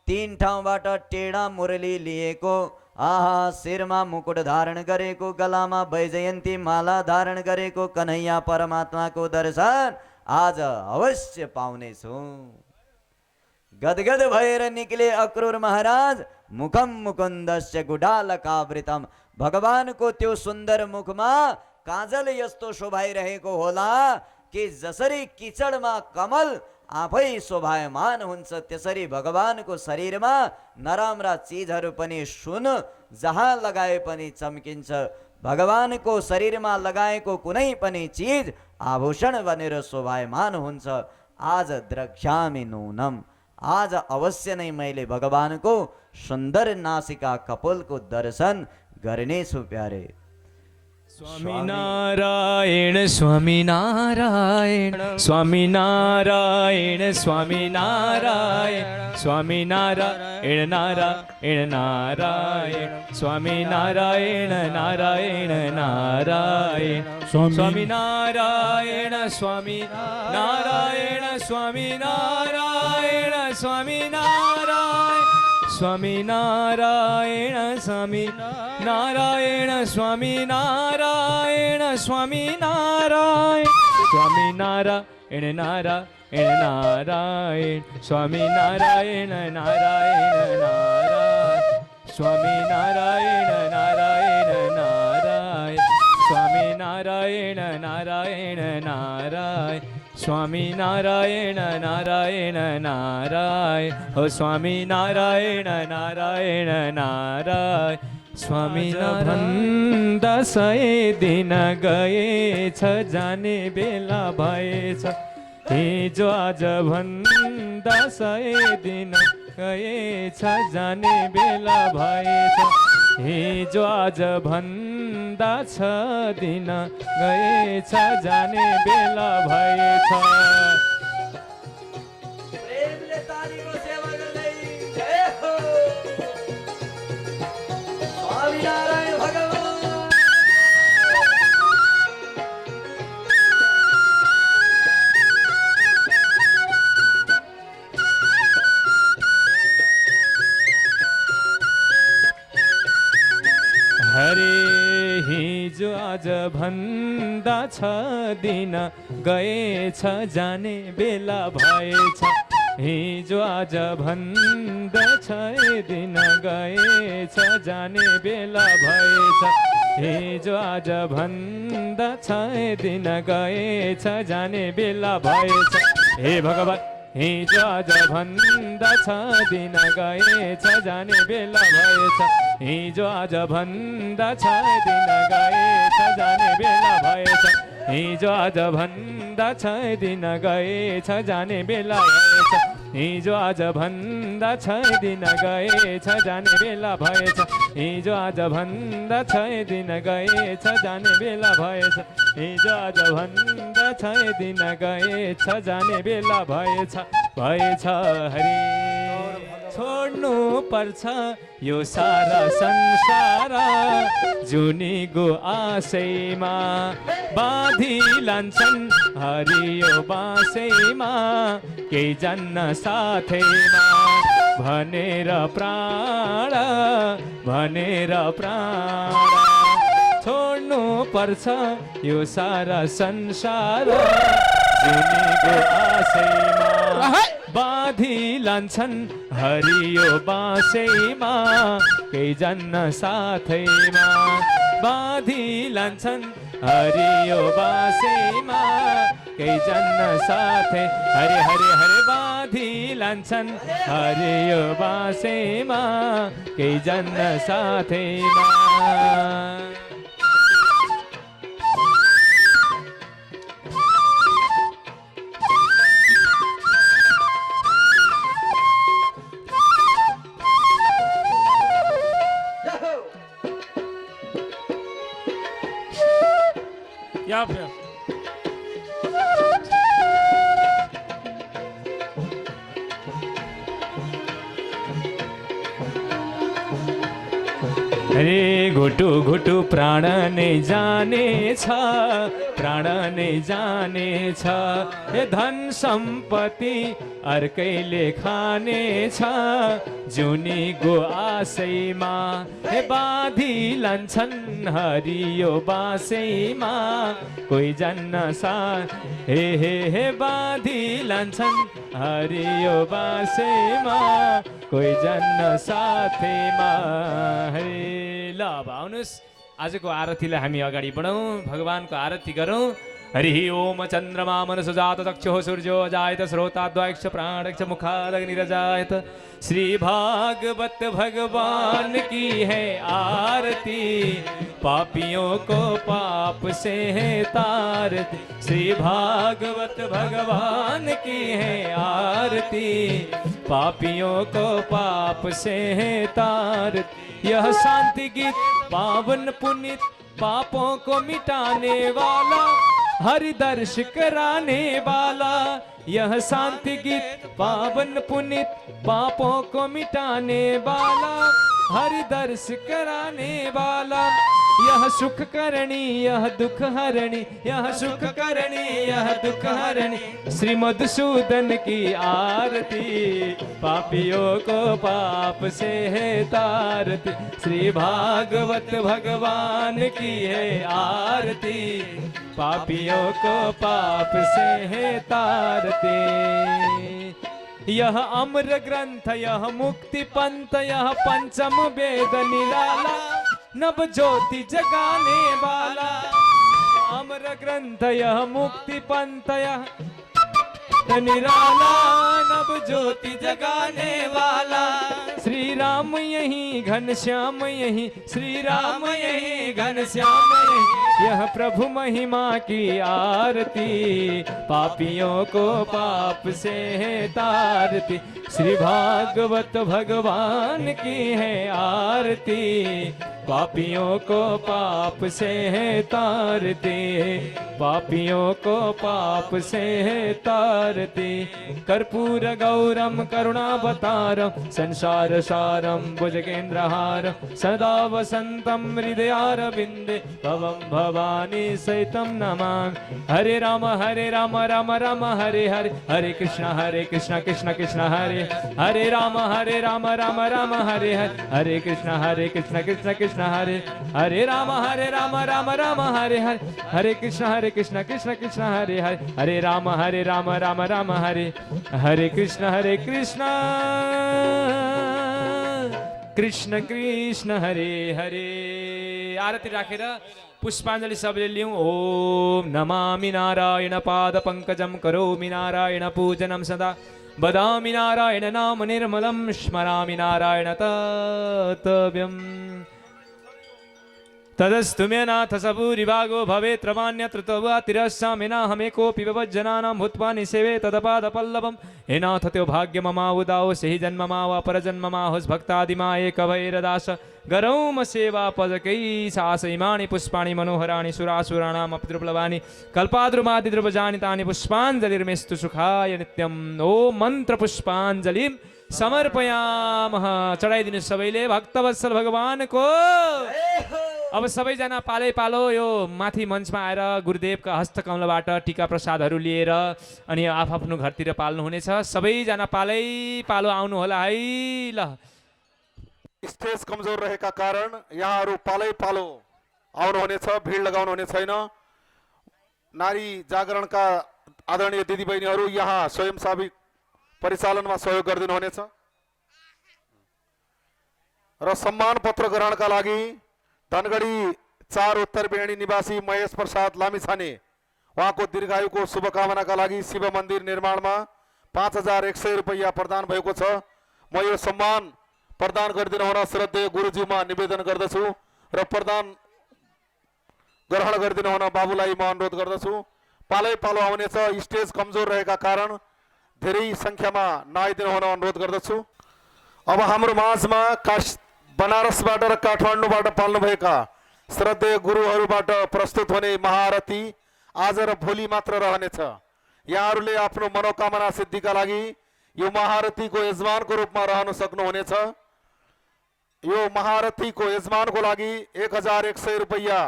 तीन ठाउँबाट टेढा मुरली लिएको, आहा शिरमा मुकुट धारण गरेको, गलामा वैजयन्ती माला धारण गरेको कन्हैया परमात्माको दर्शन आज अवश्य पाउनेछु। गदगद भएर निकले अक्रूर महाराज, मुखम मुकुन्दस्य गुडालकावृतम। भगवानको त्यो सुन्दर मुखमा काजल यस्तो शोभाइरहेको होला कि जसरी किचडमा कमल आफै शोभायमान हुन्छ त्यसरी भगवानको शरीरमा नराम्रा चिजहरू पनि सुन जहाँ लगाए पनि चम्किन्छ। भगवानको शरीरमा लगाएको कुनै पनि चिज आभूषण बनेर शोभायमान हुन्छ। आज द्रक्ष्यामि नूनम, आज अवश्य नै मैले भगवानको सुन्दर नासिका कपोलको दर्शन गर्नेछु प्यारे। स्वामी नारायण स्वामी नारायण स्वामी नारायण स्वामी नारायण स्वामी नारायण नारायण नारायण स्वामी नारायण नारायण नारायण स्वामी नारायण स्वामी नारायण स्वामी नारायण स्वामी नारायण स्वामी नारायण स्वामी नारायण स्वामी नारायण स्वामी नारायण स्वामी नारायण नारायण नारायण स्वामी नारायण नारायण नारायण स्वामी नारायण नारायण नारायण स्वामी नारायण नारायण नारायण स्वामी नारायण नारायण नारायण हो स्वामी नारायण नारायण नारायण स्वामी भन्दा 100 दिन गएछ जाने बेला भएछ हिजो आज भन्दा 100 दिन गएछ जाने बेला भएछ हिजो आज भन्दा 6 दिन गएछ जाने बेला भएछ। प्रेमले तालीको सेवा गर्दै जय हो स्वामीनारायण भगवान। हरे हिजो आज भन्दा 6 दिन गएछ जाने बेला भएछ हिजो आज भन्दा 6 दिन गएछ जाने बेला भएछ हिजो आज भन्दा 6 दिन गएछ जाने बेला भएछ। हे भगवान हिजो आज भन्दा 6 दिन गएछ जाने बेला भएछ हिजो आज भन्दा 6 दिन गएछ जाने बेला भएछ हिजो आज भन्दा 6 दिन गएछ जाने बेला भएछ हिजो आज भन्दा 6 दिन गएछ जाने बेला भएछ हिजो आज भन्दा 6 दिन गएछ जाने बेला भएछ हिजो आज भन्दा 6 दिन गएछ जाने बेला भएछ हरि छोड्नु पर्छ यो सारा संसार जुनीको आशैमा बाँधी लान्छन् हरियो बाँसैमा केही जान्न साथैमा भनेर प्राण छोड्नु पर्छ यो सारा संसार जुनीको आशैमा बाँधी लान्छन् हरियो बाँसैमा केही जान्न साथैमा बाँधी लान्छन् हरियो बाँसैमा केही जान्न साथै हरे हरे हरे बाँधी लान्छन् हरियो बाँसैमा केही जान्न साथैमा। या फिर अरे घुटु घुटु प्राण नै जाने छ, प्राण नै जाने छ। हे धन सम्पत्ति अर्कैले खाने छ, जुनीको आशैमा हे बाँधी लान्छन् हरियो बासैमा। कोही जान्न सा हे बाँधी लान्छन् हरियो बासैमा, कोही जान्न साथैमा। हे ल अब आउनुहोस् आजको आरतीलाई हामी अगाडि बढौँ, भगवानको आरती गरौँ। हरि ओम चन्द्रमा मनसो जात चक्षुः सूर्यो अजायत श्रोताद्वाक्ष प्राणक्ष मुखादग्निरजायत। श्री भागवत भगवान की है आरती, पापियों को पाप से है तारती। श्री भागवत भगवान की है आरती, पापियों को पाप से है तारती। यह शांति गीत पावन पुनीत पापों को मिटाने वाला, हरि दर्श कराने वाला। यह शांति गीत पावन पुनीत पापों को मिटाने वाला, हरि दर्श कराने वाला। यह सुख करणी यह दुख हरणी, यह सुख करणी यह दुख हरणी। श्री मधुसूदन की आरती, पापियों को पाप से है तारती। श्री भागवत भगवान की है आरती, पापियों को पाप से है तारती। यह अमर ग्रंथ यह मुक्ति पंथ, यह पंचम वेद निराला, नव ज्योति जगाने वाला। अमर ग्रंथ यह मुक्ति पंथ यह निराला, नव ज्योति जगाने वाला। श्री राम यही घनश्याम यही, श्री राम यही घनश्याम यही। यह प्रभु महिमा की आरती, पापियों को पाप से है तारती। श्री भागवत भगवान की है आरती, पापियों को पाप से है तारती। पापियों को पाप से है तारती। कर्पूर गौरम करुणावतारम, संसार सारम भुजगेन्द्रहारम। सदा वसंतम हृदयारविंदे, भवम भवानी सहितम नमामि। हरे राम राम राम हरे हरे, हरे कृष्ण कृष्ण कृष्ण हरे हरे। राम राम राम हरे हरे, हरे कृष्ण कृष्ण कृष्ण हरे हरे। राम राम राम हरे हरे, हरे कृष्ण कृष्ण कृष्ण हरे हरे। हरे राम राम हरे हरे कृष्ण कृष्ण कृष्ण हरे हरे। आरती राखेर पुष्पाञ्जली सबले लियौं। ओम नमामि नारायण पाद पंकजम, करोमि नारायण पूजनम सदा। वदामि नारायण नाम निर्मलम, स्मरामि नारायण तत्तव्यम्। तदस्तु मे नाथ सबूरिभागो भवेत् रमान्यत्र तव तिरस्सामिना हमें कोऽपि विभज्जनानां भूत्वा निसेवे तदपादपल्लवम्। हे नाथ त्यो भाग्य ममावुदाओ, सही जन्म मावा परजन्म माहुस् भक्तादिमा एकभैरदास। गरौम सेवा पदकै सासैमानि पुष्पाणि मनोहराणि, सुरासुराणाम् अपि दुर्लभानि। कल्पाद्रुमादि द्रुवजानि तानि पुष्पाञ्जलिर्मेस्तु सुखाय नित्यम्। ओम मन्त्र पुष्पाञ्जलिं समर्पयामः। चढाइदिनु सबैले भक्तवत्सल भगवानको। अब सबैजना पालै पालो यो माथि मञ्चमा आएर गुरुदेवका हस्तकमलबाट टीका प्रसादहरू लिएर अनि आफ्नो घरतिर पाल्नुहुनेछ। सबैजना पालै पालो आउनु होला है। ल स्टेज कमजोर रहेका कारण यहाँहरू पालै पालो आउनुहुनेछ, भिड लगाउनु हुने छैन। नारी जागरणका आदरणीय दिदीबहिनीहरू यहाँ स्वयंसेवी परिचालनमा सहयोग गरिदिनु हुनेछ। र सम्मान पत्र ग्रहणका लागि धनगढी 4 उत्तर बेणी निवासी महेश प्रसाद लामिछाने उहाँको दीर्घायुको शुभकामनाका लागि शिव मन्दिर निर्माणमा 5100 रुपैयाँ प्रदान भएको छ। म यो सम्मान प्रदान गरिदिनु हुन श्रद्धेय गुरुजीमा निवेदन गर्दछु र प्रदान ग्रहण गरिदिनु हुन बाबुलाई म अनुरोध गर्दछु। पालै पालो आउनेछ, स्टेज कमजोर रहेका कारण धेरै संख्यामा नआइदिनु हुन अनुरोध गर्दछु। अब हाम्रो माझमा बनारसबाट र काठमाडौँबाट पाल्नुभएका श्रद्धेय गुरुहरूबाट प्रस्तुत हुने महाआरती आज र भोलि मात्र रहनेछ। यहाँहरूले आफ्नो मनोकामना सिद्धिका लागि यो महाआरतीको यजमानको रूपमा रहन सक्नुहुनेछ। यो महारथीको यजमानको लागि 1100 रुपैयाँ,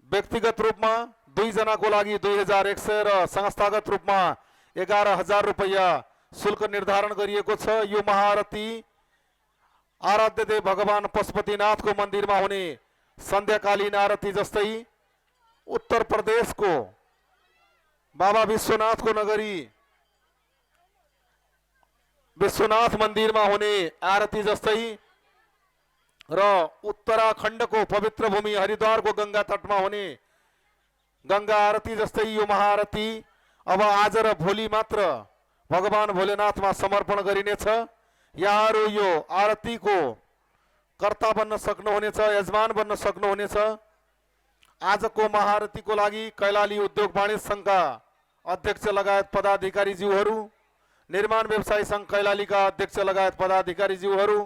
व्यक्तिगत रूपमा 2 जनाको लागि 2100 र संस्थागत रूपमा 11000 रुपैयाँ शुल्क निर्धारण गरिएको छ। यो महारथी आराध्य देव भगवान पशुपतिनाथको मन्दिरमा हुने सन्ध्याकालीन आरती जस्तै उत्तर प्रदेशको बाबा विश्वनाथको नगरी विश्वनाथ मन्दिरमा हुने आरती जस्तै र उत्तराखण्डको पवित्र भूमि हरिद्वारको गंगा तटमा हुने गंगा आरती जस्तै यो महाआरती अब आज र भोलि मात्र भगवान भोलेनाथमा समर्पण गरिनेछ। यहाँहरू यो आरतीको कर्ता बन्न सक्नुहुनेछ, यजमान बन्न सक्नुहुनेछ। आजको महाआरतीको लागि कैलाली उद्योग वाणिज्य संघका अध्यक्ष लगायत पदाधिकारी ज्यूहरू, निर्माण व्यवसायी संघ कैलालीका अध्यक्ष लगायत पदाधिकारी ज्यूहरू,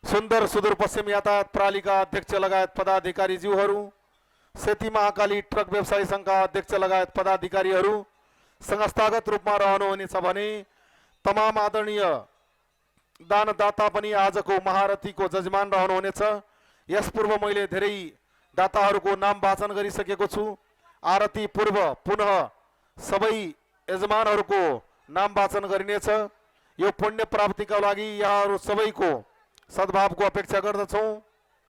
सुन्दर सुदूरपश्चिम यातायात प्रणालीका अध्यक्ष लगायत पदाधिकारी ज्यूहरू, सेती महाकाली ट्रक व्यवसायी संघका अध्यक्ष लगायत पदाधिकारीहरू संस्थागत रूपमा रहनुहुनेछ भने तमाम आदरणीय दानदाता पनि आजको महारथीको जजमान रहनुहुनेछ। यस पूर्व मैले धेरै दाताहरूको नाम वाचन गरिसकेको छु। आरती पूर्व पुनः सबै यजमानहरूको नाम वाचन गरिनेछ। यो पुण्य प्राप्तिका लागि यहाँहरू सबैको सद्भावको अपेक्षा गर्दछौँ।